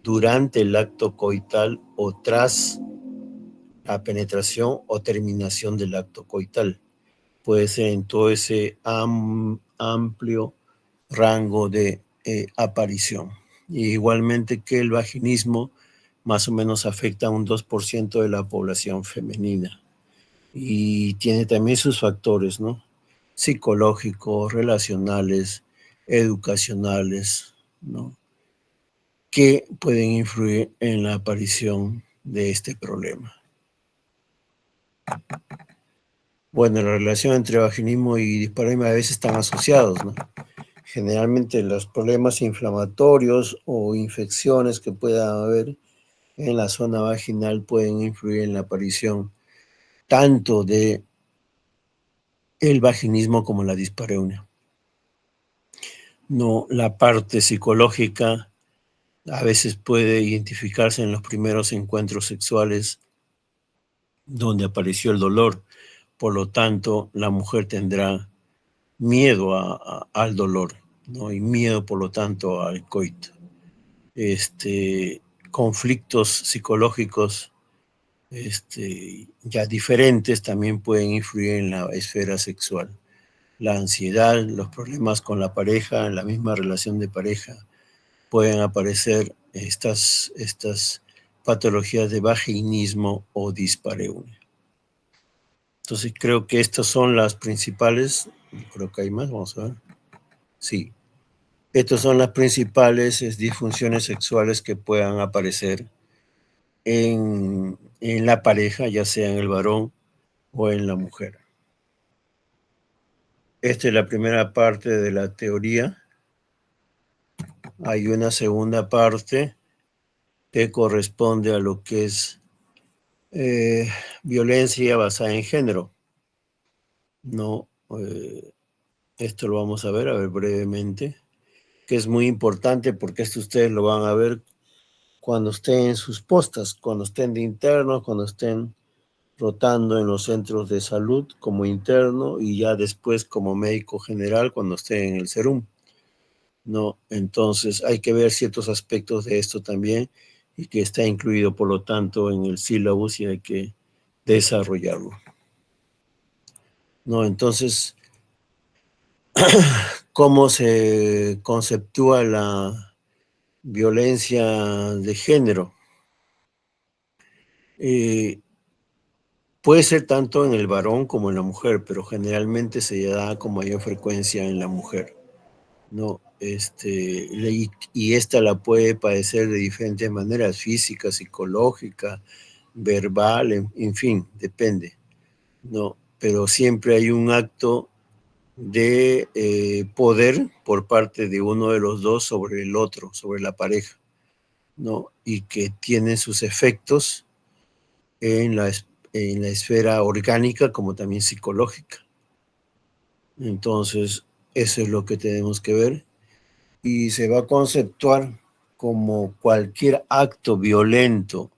durante el acto coital o tras la penetración o terminación del acto coital. Puede ser en todo ese amplio rango de aparición. Y igualmente que el vaginismo más o menos afecta a un 2% de la población femenina. Y tiene también sus factores, ¿no? Psicológicos, relacionales, educacionales, ¿no? Que pueden influir en la aparición de este problema. Bueno, la relación entre vaginismo y dispareunia a veces están asociados, ¿no? Generalmente los problemas inflamatorios o infecciones que pueda haber en la zona vaginal pueden influir en la aparición tanto de el vaginismo como la dispareunia. No, la parte psicológica a veces puede identificarse en los primeros encuentros sexuales donde apareció el dolor. Por lo tanto, la mujer tendrá miedo al dolor, ¿no? Y miedo, por lo tanto, al coito. Conflictos psicológicos ya diferentes también pueden influir en la esfera sexual. La ansiedad, los problemas con la pareja, en la misma relación de pareja, pueden aparecer estas patologías de vaginismo o dispareunia. Entonces creo que estas son las principales, creo que hay más, vamos a ver. Sí, estas son las principales disfunciones sexuales que puedan aparecer en la pareja, ya sea en el varón o en la mujer. Esta es la primera parte de la teoría. Hay una segunda parte que corresponde a lo que es violencia basada en género. No, esto lo vamos a ver brevemente, que es muy importante porque esto ustedes lo van a ver cuando estén en sus postas, cuando estén de interno, cuando estén rotando en los centros de salud como interno y ya después como médico general cuando esté en el SERUM, ¿no? Entonces hay que ver ciertos aspectos de esto también y que está incluido por lo tanto en el sílabus y hay que desarrollarlo, ¿no? Entonces, ¿cómo se conceptúa la violencia de género? Puede ser tanto en el varón como en la mujer, pero generalmente se da con mayor frecuencia en la mujer, ¿no? Y esta la puede padecer de diferentes maneras, física, psicológica, verbal, en fin, depende, ¿no? Pero siempre hay un acto de poder por parte de uno de los dos sobre el otro, sobre la pareja, ¿no? Y que tiene sus efectos en la esfera orgánica como también psicológica. Entonces, eso es lo que tenemos que ver y se va a conceptuar como cualquier acto violento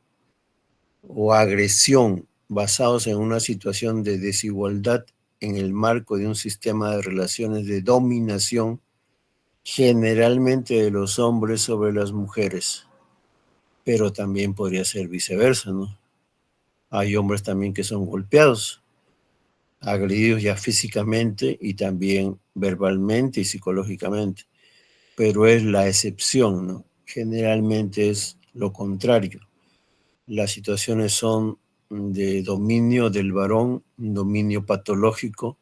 o agresión basados en una situación de desigualdad en el marco de un sistema de relaciones de dominación, generalmente de los hombres sobre las mujeres, pero también podría ser viceversa, ¿no? Hay hombres también que son golpeados, agredidos ya físicamente y también verbalmente y psicológicamente, pero es la excepción, ¿no? Generalmente es lo contrario. Las situaciones son de dominio del varón, un dominio patológico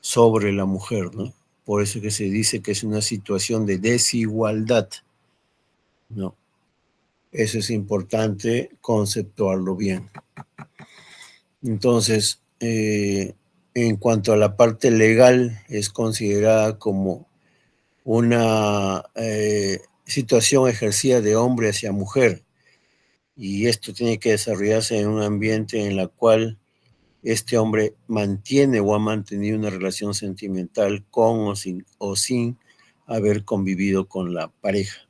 sobre la mujer, ¿no? Por eso que se dice que es una situación de desigualdad, ¿no? Eso es importante conceptuarlo bien. Entonces, en cuanto a la parte legal, es considerada como una situación ejercida de hombre hacia mujer, y esto tiene que desarrollarse en un ambiente en el cual este hombre mantiene o ha mantenido una relación sentimental con o sin haber convivido con la pareja,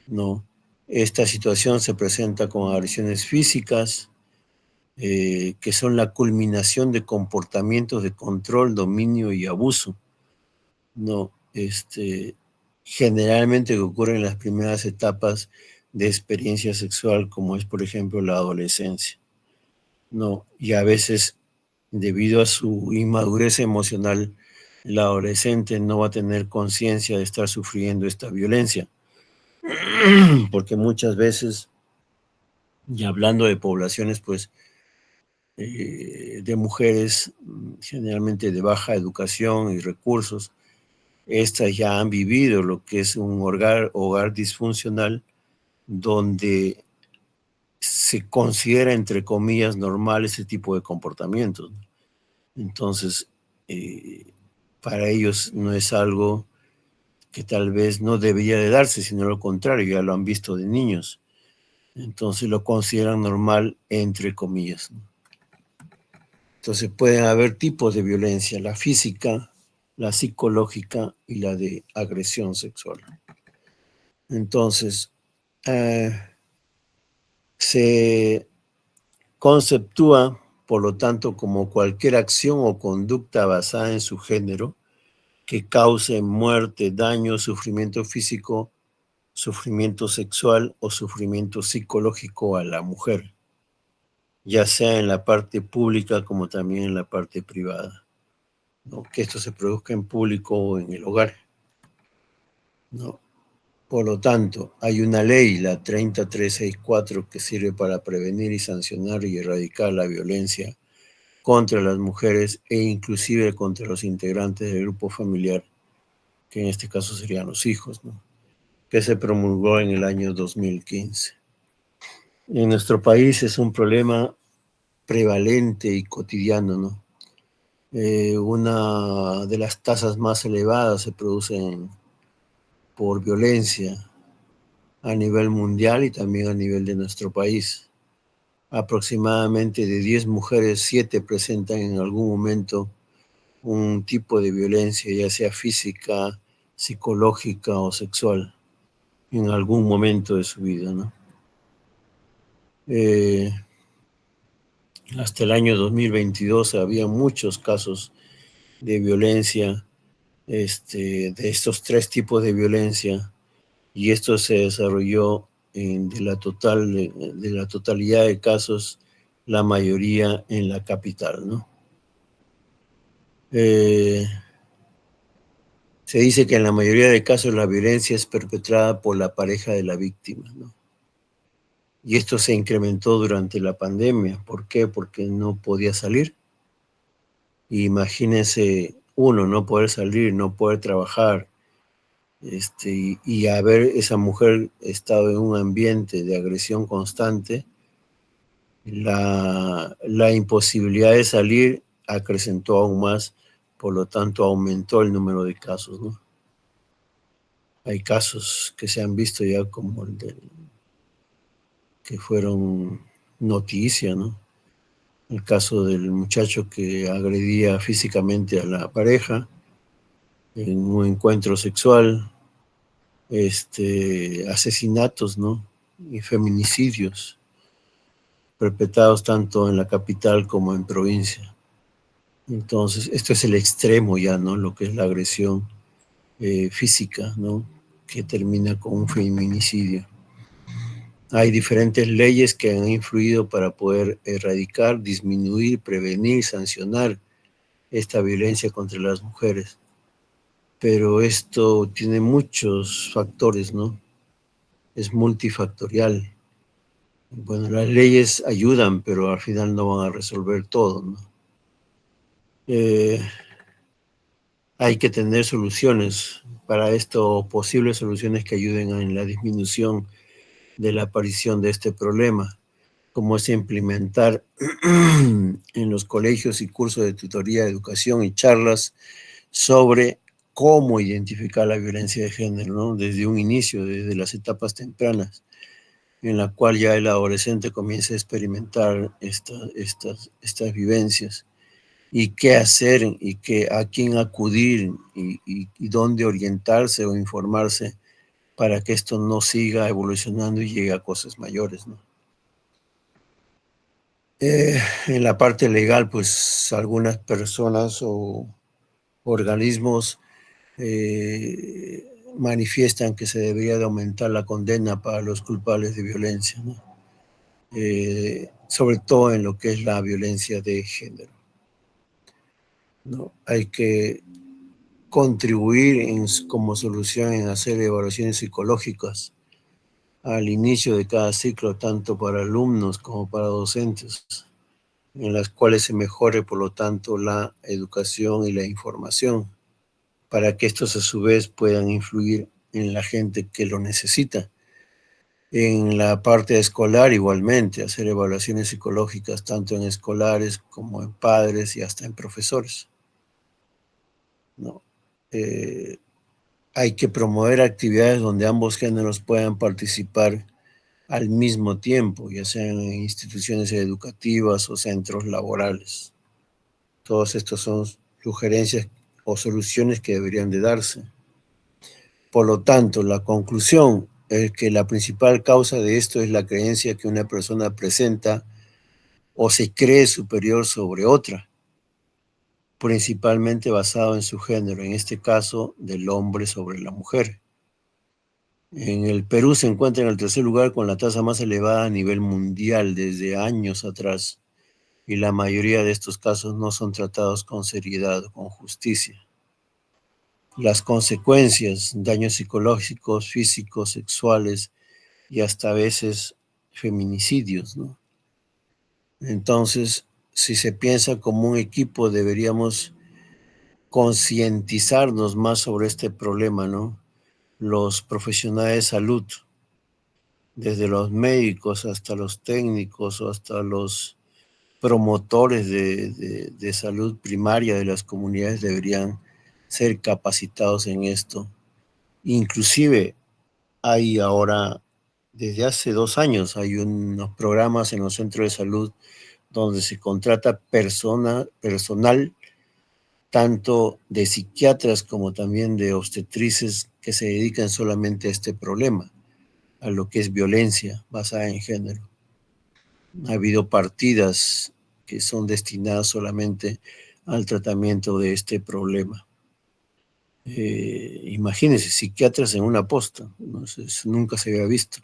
¿no? Esta situación se presenta con agresiones físicas, que son la culminación de comportamientos de control, dominio y abuso, ¿no? Generalmente ocurre en las primeras etapas de experiencia sexual, como es, por ejemplo, la adolescencia, ¿no? Y a veces, debido a su inmadurez emocional, la adolescente no va a tener conciencia de estar sufriendo esta violencia, porque muchas veces, y hablando de poblaciones, pues, de mujeres generalmente de baja educación y recursos, estas ya han vivido lo que es un hogar disfuncional donde se considera, entre comillas, normal ese tipo de comportamientos. Entonces, eh, para ellos no es algo que tal vez no debería de darse, sino lo contrario, ya lo han visto de niños. Entonces lo consideran normal, entre comillas, ¿no? Entonces pueden haber tipos de violencia, la física, la psicológica y la de agresión sexual. Entonces, eh, se conceptúa, por lo tanto, como cualquier acción o conducta basada en su género que cause muerte, daño, sufrimiento físico, sufrimiento sexual o sufrimiento psicológico a la mujer, ya sea en la parte pública como también en la parte privada, ¿no? Que esto se produzca en público o en el hogar, ¿no? Por lo tanto, hay una ley, la 30364, que sirve para prevenir y sancionar y erradicar la violencia contra las mujeres e inclusive contra los integrantes del grupo familiar, que en este caso serían los hijos, ¿no? Que se promulgó en el año 2015. En nuestro país es un problema prevalente y cotidiano, ¿no? Una de las tasas más elevadas se producen por violencia a nivel mundial y también a nivel de nuestro país. Aproximadamente de 10 mujeres, 7 presentan en algún momento un tipo de violencia, ya sea física, psicológica o sexual, en algún momento de su vida, ¿no? Hasta el año 2022 había muchos casos de violencia, de estos 3 tipos de violencia, y esto se desarrolló de la totalidad de casos, la mayoría en la capital, ¿no? Se dice que en la mayoría de casos la violencia es perpetrada por la pareja de la víctima, ¿no? Y esto se incrementó durante la pandemia. ¿Por qué? Porque no podía salir. Imagínense uno, no poder salir, no poder trabajar, y haber esa mujer estado en un ambiente de agresión constante, la imposibilidad de salir acrecentó aún más, por lo tanto aumentó el número de casos, ¿no? Hay casos que se han visto ya como que fueron noticia, ¿no? El caso del muchacho que agredía físicamente a la pareja en un encuentro sexual, asesinatos, ¿no? Y feminicidios perpetrados tanto en la capital como en provincia. Entonces, esto es el extremo ya, ¿no? Lo que es la agresión física, ¿no? Que termina con un feminicidio. Hay diferentes leyes que han influido para poder erradicar, disminuir, prevenir, sancionar esta violencia contra las mujeres. Pero esto tiene muchos factores, ¿no? Es multifactorial. Bueno, las leyes ayudan, pero al final no van a resolver todo, ¿no? Hay que tener soluciones para esto, posibles soluciones que ayuden en la disminución de la aparición de este problema, como es implementar en los colegios y cursos de tutoría, educación y charlas sobre cómo identificar la violencia de género, ¿no? Desde un inicio, desde las etapas tempranas. en la cual ya el adolescente comienza a experimentar estas vivencias y qué hacer y a quién acudir y dónde orientarse o informarse para que esto no siga evolucionando y llegue a cosas mayores, ¿no? En la parte legal, pues algunas personas o organismos manifiestan que se debería de aumentar la condena para los culpables de violencia, ¿no? Sobre todo en lo que es la violencia de género, ¿no? Hay que contribuir como solución en hacer evaluaciones psicológicas al inicio de cada ciclo, tanto para alumnos como para docentes, en las cuales se mejore, por lo tanto, la educación y la información, para que estos a su vez puedan influir en la gente que lo necesita. En la parte escolar igualmente, hacer evaluaciones psicológicas tanto en escolares como en padres y hasta en profesores, ¿no? Hay que promover actividades donde ambos géneros puedan participar al mismo tiempo, ya sean en instituciones educativas o centros laborales. Todos estos son sugerencias o soluciones que deberían de darse. Por lo tanto, la conclusión es que la principal causa de esto es la creencia que una persona presenta o se cree superior sobre otra, principalmente basado en su género, en este caso del hombre sobre la mujer. En el Perú se encuentra en el tercer lugar con la tasa más elevada a nivel mundial desde años atrás, y la mayoría de estos casos no son tratados con seriedad o con justicia. Las consecuencias, daños psicológicos, físicos, sexuales y hasta a veces feminicidios, ¿no? Entonces, si se piensa como un equipo, deberíamos concientizarnos más sobre este problema, ¿no? Los profesionales de salud, desde los médicos hasta los técnicos o hasta los promotores de salud primaria de las comunidades deberían ser capacitados en esto. Inclusive hay ahora, desde hace 2 años, hay unos programas en los centros de salud donde se contrata personal, tanto de psiquiatras como también de obstetrices que se dedican solamente a este problema, a lo que es violencia basada en género. Ha habido partidas que son destinadas solamente al tratamiento de este problema. Imagínense, psiquiatras en una posta, ¿no? Eso nunca se había visto,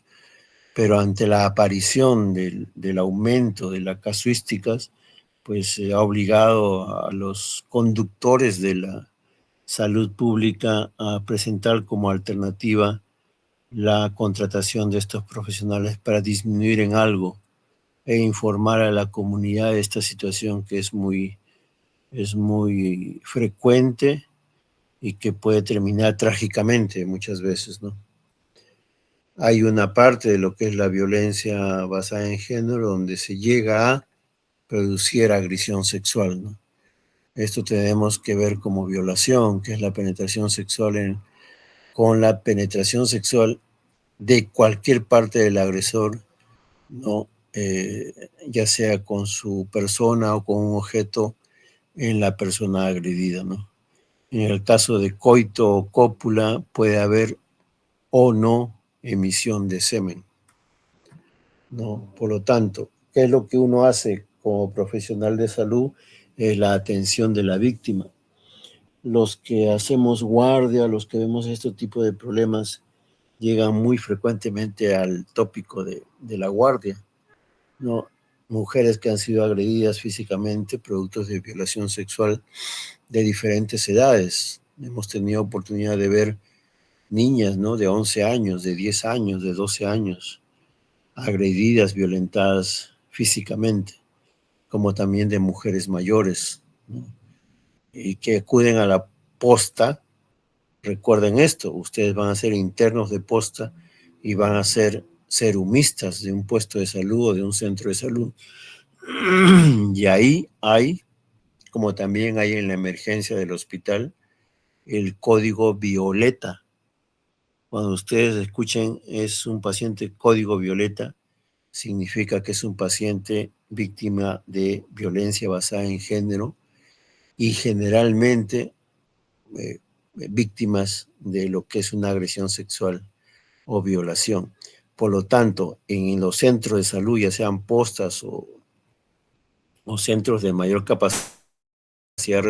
pero ante la aparición del aumento de las casuísticas, pues se ha obligado a los conductores de la salud pública a presentar como alternativa la contratación de estos profesionales para disminuir en algo e informar a la comunidad de esta situación que es muy frecuente y que puede terminar trágicamente muchas veces, ¿no? Hay una parte de lo que es la violencia basada en género donde se llega a producir agresión sexual, ¿no? Esto tenemos que ver como violación, que es la penetración sexual con la penetración sexual de cualquier parte del agresor, ¿no? Ya sea con su persona o con un objeto en la persona agredida, ¿no? En el caso de coito o cópula puede haber o no emisión de semen, ¿no? Por lo tanto, ¿qué es lo que uno hace como profesional de salud? Es la atención de la víctima. Los que hacemos guardia, los que vemos este tipo de problemas, llegan muy frecuentemente al tópico de la guardia, ¿no? Mujeres que han sido agredidas físicamente, productos de violación sexual de diferentes edades. Hemos tenido oportunidad de ver niñas, ¿no? De 11 años, de 10 años, de 12 años, agredidas, violentadas físicamente, como también de mujeres mayores, ¿no? Y que acuden a la posta. Recuerden esto, ustedes van a ser internos de posta y van a ser serumistas de un puesto de salud o de un centro de salud. Y ahí hay, como también hay en la emergencia del hospital, el código violeta. Cuando ustedes escuchen es un paciente código violeta, significa que es un paciente víctima de violencia basada en género y generalmente víctimas de lo que es una agresión sexual o violación. Por lo tanto, en los centros de salud, ya sean postas o centros de mayor capacidad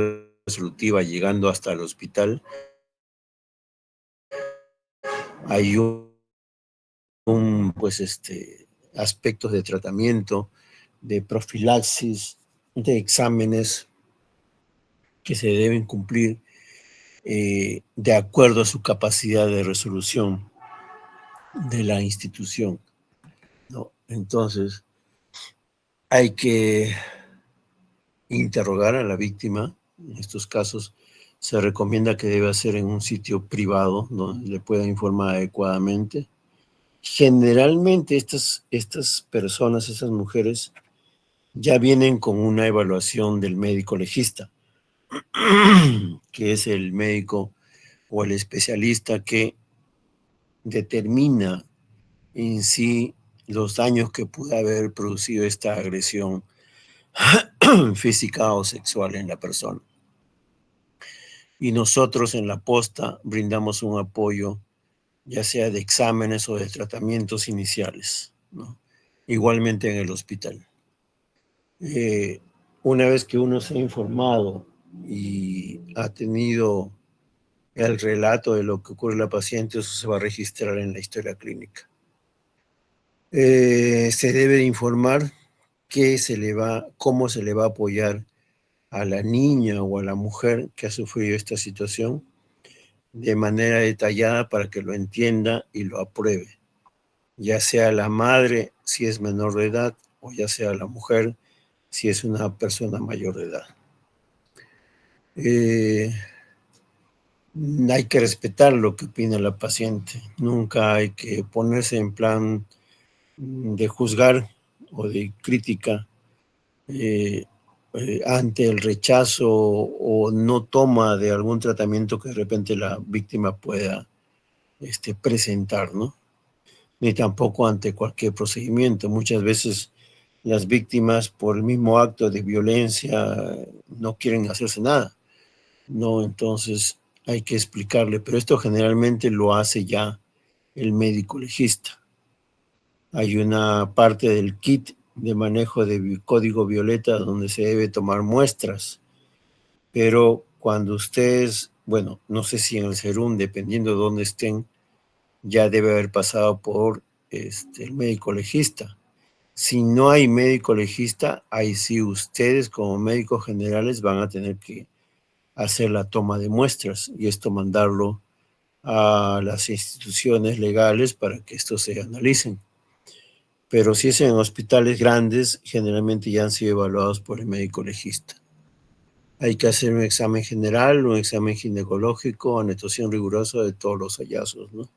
resolutiva llegando hasta el hospital, hay pues aspectos de tratamiento, de profilaxis, de exámenes que se deben cumplir de acuerdo a su capacidad de resolución de la institución, ¿no? Entonces, hay que interrogar a la víctima. En estos casos, se recomienda que debe hacer en un sitio privado donde le pueda informar adecuadamente. Generalmente estas personas, estas mujeres, ya vienen con una evaluación del médico legista, que es el médico o el especialista que determina en sí los daños que puede haber producido esta agresión física o sexual en la persona. Y nosotros en la posta brindamos un apoyo, ya sea de exámenes o de tratamientos iniciales, ¿no? Igualmente en el hospital. Una vez que uno se ha informado y ha tenido el relato de lo que ocurre a la paciente, eso se va a registrar en la historia clínica. Se debe de informar cómo se le va a apoyar a la niña o a la mujer que ha sufrido esta situación de manera detallada para que lo entienda y lo apruebe, ya sea la madre si es menor de edad o ya sea la mujer si es una persona mayor de edad. Hay que respetar lo que opina la paciente, nunca hay que ponerse en plan de juzgar o de crítica ante el rechazo o no toma de algún tratamiento que de repente la víctima pueda presentar, ¿no? Ni tampoco ante cualquier procedimiento. Muchas veces las víctimas, por el mismo acto de violencia, no quieren hacerse nada, ¿no? Entonces hay que explicarle, pero esto generalmente lo hace ya el médico legista. Hay una parte del kit de manejo de código violeta donde se debe tomar muestras, pero cuando ustedes, bueno, no sé si en el serum, dependiendo de dónde estén, ya debe haber pasado por el médico legista. Si no hay médico legista, ahí sí ustedes como médicos generales van a tener que hacer la toma de muestras y esto mandarlo a las instituciones legales para que estos se analicen. Pero si es en hospitales grandes, generalmente ya han sido evaluados por el médico legista. Hay que hacer un examen general, un examen ginecológico, anotación rigurosa de todos los hallazgos, ¿no?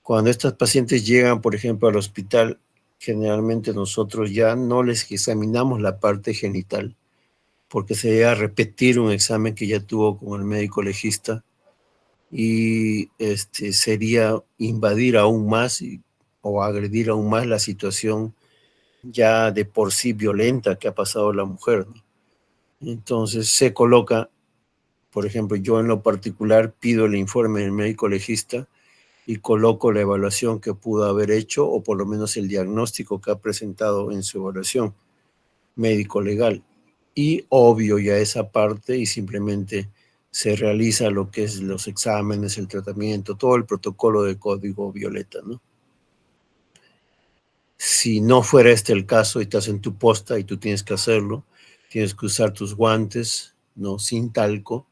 Cuando estas pacientes llegan, por ejemplo, al hospital, generalmente nosotros ya no les examinamos la parte genital, porque sería repetir un examen que ya tuvo con el médico legista y sería invadir aún más o agredir aún más la situación ya de por sí violenta que ha pasado la mujer, ¿no? Entonces se coloca, por ejemplo, yo en lo particular pido el informe del médico legista y coloco la evaluación que pudo haber hecho o por lo menos el diagnóstico que ha presentado en su evaluación médico-legal. Y obvio ya esa parte y simplemente se realiza lo que es los exámenes, el tratamiento, todo el protocolo de código violeta, ¿no? Si no fuera este el caso y estás en tu posta y tú tienes que hacerlo, tienes que usar tus guantes, ¿no? Sin talco.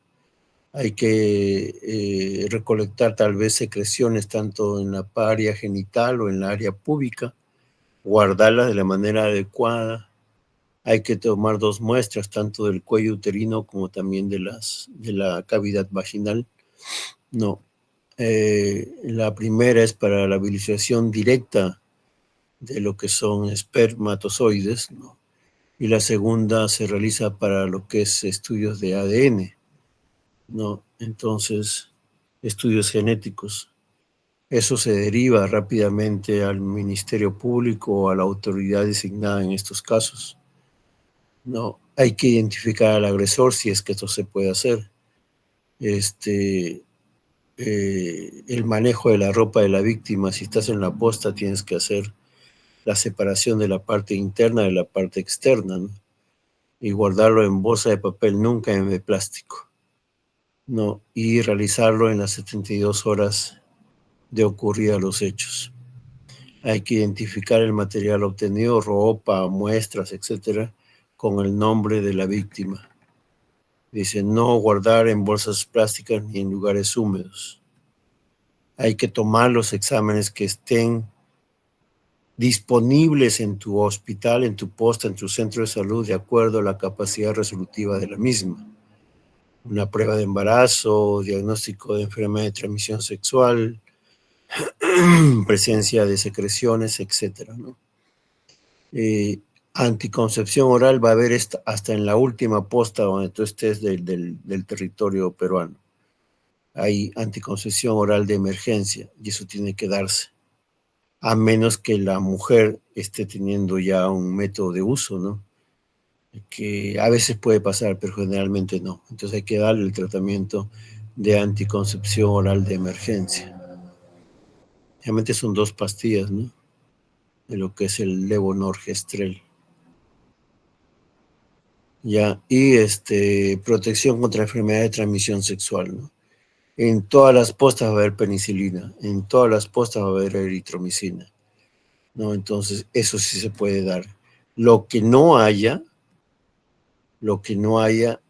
Hay que recolectar tal vez secreciones tanto en la área genital o en la área púbica, guardarlas de la manera adecuada. Hay que tomar 2 muestras, tanto del cuello uterino como también de la cavidad vaginal. No. La primera es para la visualización directa de lo que son espermatozoides, ¿no? Y la segunda se realiza para lo que es estudios de ADN, ¿no? Entonces, estudios genéticos. Eso se deriva rápidamente al Ministerio Público o a la autoridad designada en estos casos. No, hay que identificar al agresor si es que esto se puede hacer. El manejo de la ropa de la víctima, si estás en la posta, tienes que hacer la separación de la parte interna de la parte externa, ¿no? Y guardarlo en bolsa de papel, nunca en de plástico, ¿no? Y realizarlo en las 72 horas de ocurrir los hechos. Hay que identificar el material obtenido, ropa, muestras, etcétera, con el nombre de la víctima. Dice, no guardar en bolsas plásticas ni en lugares húmedos. Hay que tomar los exámenes que estén disponibles en tu hospital, en tu posta, en tu centro de salud, de acuerdo a la capacidad resolutiva de la misma. Una prueba de embarazo, diagnóstico de enfermedad de transmisión sexual, presencia de secreciones, etcétera, ¿no? Anticoncepción oral va a haber hasta en la última posta donde tú estés del territorio peruano. Hay anticoncepción oral de emergencia y eso tiene que darse, a menos que la mujer esté teniendo ya un método de uso, ¿no? Que a veces puede pasar, pero generalmente no. Entonces hay que darle el tratamiento de anticoncepción oral de emergencia. Realmente son 2 pastillas, ¿no? De lo que es el levonorgestrel. Ya, y protección contra enfermedad de transmisión sexual, ¿no? En todas las postas va a haber penicilina, en todas las postas va a haber eritromicina, ¿no? Entonces, eso sí se puede dar. Lo que no haya,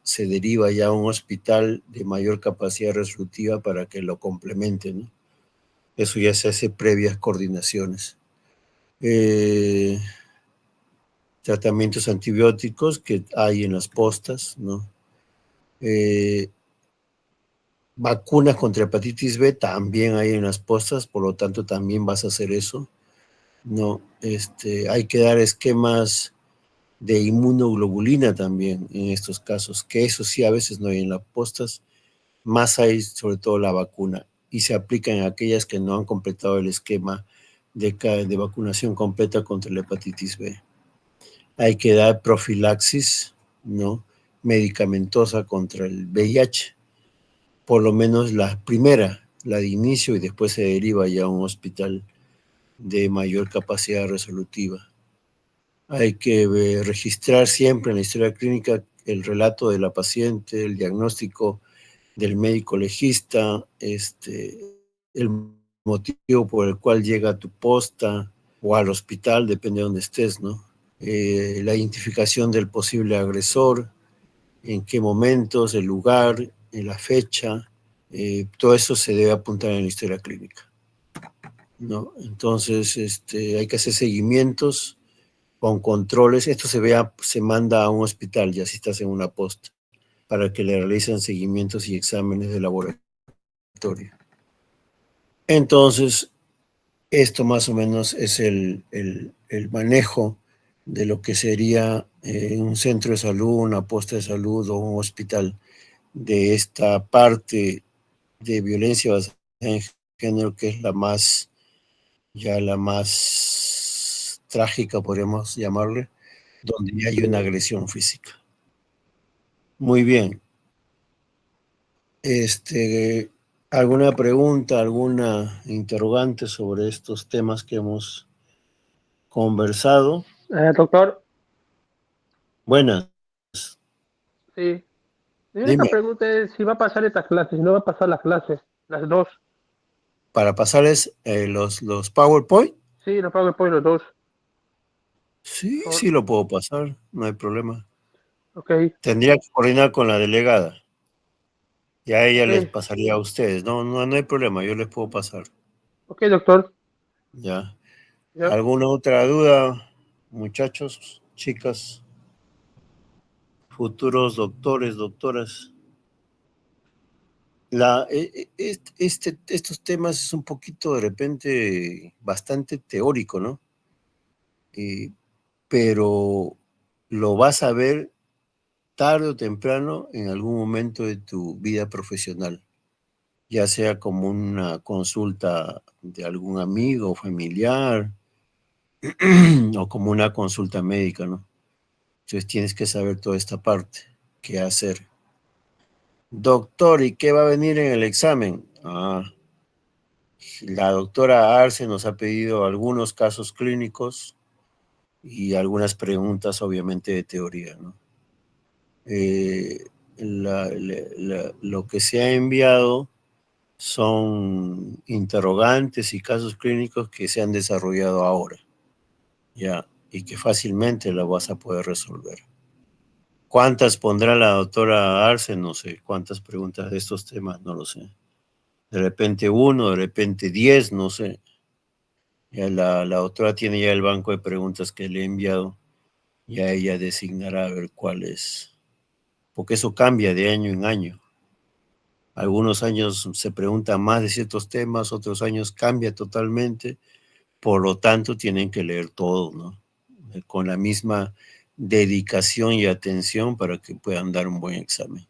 se deriva ya a un hospital de mayor capacidad resolutiva para que lo complemente, ¿no? Eso ya se hace previas coordinaciones. Tratamientos antibióticos que hay en las postas, ¿no? Vacunas contra hepatitis B también hay en las postas, por lo tanto también vas a hacer eso. No, hay que dar esquemas de inmunoglobulina también en estos casos, que eso sí a veces no hay en las postas, más hay sobre todo la vacuna y se aplica en aquellas que no han completado el esquema de vacunación completa contra la hepatitis B. Hay que dar profilaxis, ¿no? Medicamentosa contra el VIH, por lo menos la primera, la de inicio, y después se deriva ya a un hospital de mayor capacidad resolutiva. Hay que registrar siempre en la historia clínica el relato de la paciente, el diagnóstico del médico legista, el motivo por el cual llega a tu posta o al hospital, depende de donde estés, ¿no? La identificación del posible agresor, en qué momentos, el lugar, la fecha, todo eso se debe apuntar en la historia clínica, ¿no? Entonces, hay que hacer seguimientos con controles. Esto se manda a un hospital, ya si estás en una posta, para que le realicen seguimientos y exámenes de laboratorio. Entonces, esto más o menos es el manejo de lo que sería un centro de salud, una posta de salud o un hospital de esta parte de violencia basada en género, que es la más trágica, podríamos llamarle, donde ya hay una agresión física. Muy bien. ¿Alguna pregunta, alguna interrogante sobre estos temas que hemos conversado? Doctor, Buenas, sí. Mi única dime, pregunta es si va a pasar estas clases, si no va a pasar las clases, las dos. para pasarles los PowerPoint, Sí, los pago después los dos. sí, Por- sí lo puedo pasar, no hay problema. Ok, Tendría que coordinar con la delegada, y a ella ok, les pasaría a ustedes. No, no, no hay problema, yo les puedo pasar. ok, doctor. ¿Ya? Ya. ¿Alguna otra duda, muchachos, chicas, futuros doctores, doctoras? Estos temas es un poquito de repente bastante teórico, ¿no? Pero lo vas a ver tarde o temprano en algún momento de tu vida profesional. ya sea como una consulta de algún amigo o familiar o como una consulta médica, ¿no? Entonces tienes que saber toda esta parte, qué hacer. Doctor, ¿y qué va a venir en el examen? La doctora Arce nos ha pedido algunos casos clínicos y algunas preguntas, obviamente, de teoría, ¿no? Eh, lo que se ha enviado son interrogantes y casos clínicos que se han desarrollado ahora, ya, y que fácilmente la vas a poder resolver. ¿Cuántas pondrá la doctora Arce? No sé. ¿Cuántas preguntas de estos temas? No lo sé. De repente uno, de repente 10, no sé. Ya la doctora tiene ya el banco de preguntas que le he enviado. Ya ella designará a ver cuál es. Porque eso cambia de año en año. Algunos años se pregunta más de ciertos temas, otros años cambia totalmente. Por lo tanto, tienen que leer todo, ¿no? Con la misma dedicación y atención para que puedan dar un buen examen.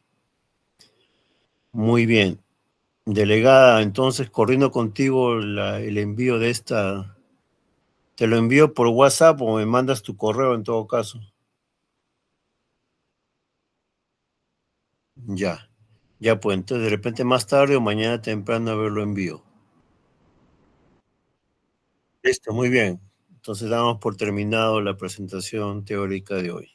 Muy bien. Delegada, entonces, corriendo contigo el envío de esta, ¿te lo envío por WhatsApp o me mandas tu correo en todo caso? Ya, ya pues, entonces de repente más tarde o mañana temprano a ver lo envío. Listo, muy bien. Entonces damos por terminado la presentación teórica de hoy.